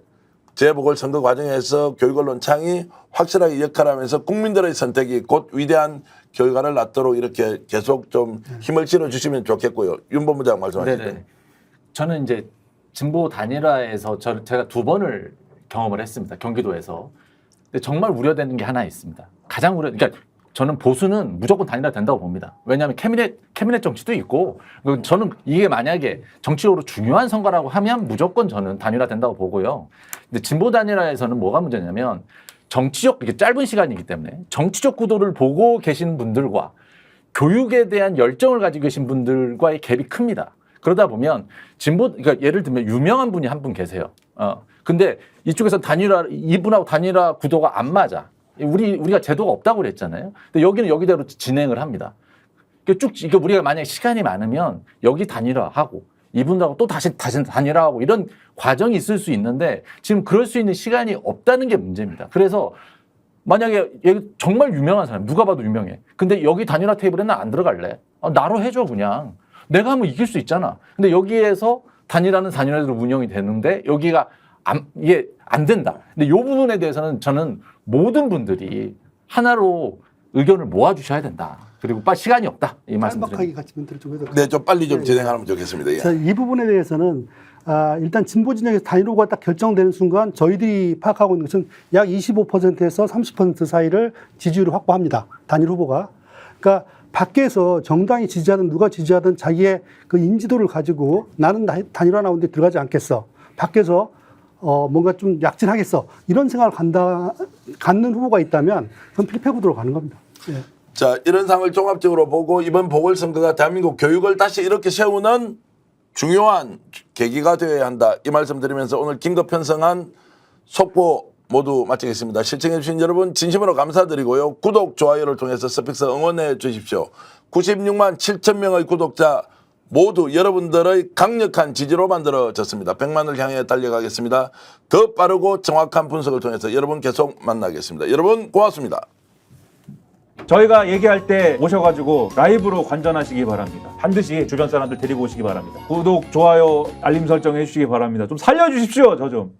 재보궐선거 과정에서 교육언론창이 확실하게 역할하면서 국민들의 선택이 곧 위대한 결과를 낳도록 이렇게 계속 좀 힘을 실어주시면 좋겠고요. 윤 본부장 말씀하시죠. 네네. 저는 이제 진보 단일화에서 제가 2번을 경험을 했습니다. 경기도에서. 근데 정말 우려되는 게 하나 있습니다. 가장 그러니까 저는 보수는 무조건 단일화 된다고 봅니다. 왜냐하면 캐비넷 정치도 있고 저는 이게 만약에 정치적으로 중요한 선거라고 하면 무조건 저는 단일화 된다고 보고요. 근데 진보 단일화에서는 뭐가 문제냐면 정치적 이게 짧은 시간이기 때문에 정치적 구도를 보고 계신 분들과 교육에 대한 열정을 가지고 계신 분들과의 갭이 큽니다. 그러다 보면 그러니까 예를 들면 유명한 분이 한 분 계세요. 근데 이쪽에서 이분하고 단일화 구도가 안 맞아. 우리가 제도가 없다고 그랬잖아요. 근데 여기는 여기대로 진행을 합니다. 이게 우리가 만약에 시간이 많으면 여기 단일화하고 이분하고 또 다시 단일화하고 이런 과정이 있을 수 있는데 지금 그럴 수 있는 시간이 없다는 게 문제입니다. 그래서 만약에 정말 유명한 사람 누가 봐도 유명해. 근데 여기 단일화 테이블에 나 안 들어갈래. 나로 해줘 그냥. 내가 하면 이길 수 있잖아. 근데 여기에서 단일화대로 운영이 되는데 여기가 이게 안 된다. 근데 이 부분에 대해서는 저는 모든 분들이 하나로 의견을 모아주셔야 된다. 그리고 시간이 없다. 이 말씀드립니다. 짤막하게 같이 멘트를 좀 해도 네, 좀 빨리 좀 진행하면 좋겠습니다. 예. 자, 이 부분에 대해서는 일단 진보 진영에서 단일화가 딱 결정되는 순간 저희들이 파악하고 있는 것은 약 25%에서 30% 사이를 지지율을 확보합니다. 단일 후보가. 그러니까 밖에서 정당이 지지하든 누가 지지하든 자기의 그 인지도를 가지고 나는 단일화 나오는데 들어가지 않겠어. 밖에서 뭔가 좀 약진하겠어. 이런 생각을 갖는 후보가 있다면 그건 필패 구도로 가는 겁니다. 예. 자, 이런 상황을 종합적으로 보고 이번 보궐선거가 대한민국 교육을 다시 이렇게 세우는 중요한 계기가 되어야 한다. 이 말씀 드리면서 오늘 긴급 편성한 속보 모두 마치겠습니다. 시청해 주신 여러분 진심으로 감사드리고요. 구독, 좋아요를 통해서 스픽스 응원해 주십시오. 96만 7천 명의 구독자 모두 여러분들의 강력한 지지로 만들어졌습니다. 100만을 향해 달려가겠습니다. 더 빠르고 정확한 분석을 통해서 여러분 계속 만나겠습니다. 여러분 고맙습니다. 저희가 얘기할 때 오셔가지고 라이브로 관전하시기 바랍니다. 반드시 주변 사람들 데리고 오시기 바랍니다. 구독, 좋아요, 알림 설정 해주시기 바랍니다. 좀 살려주십시오, 저 좀.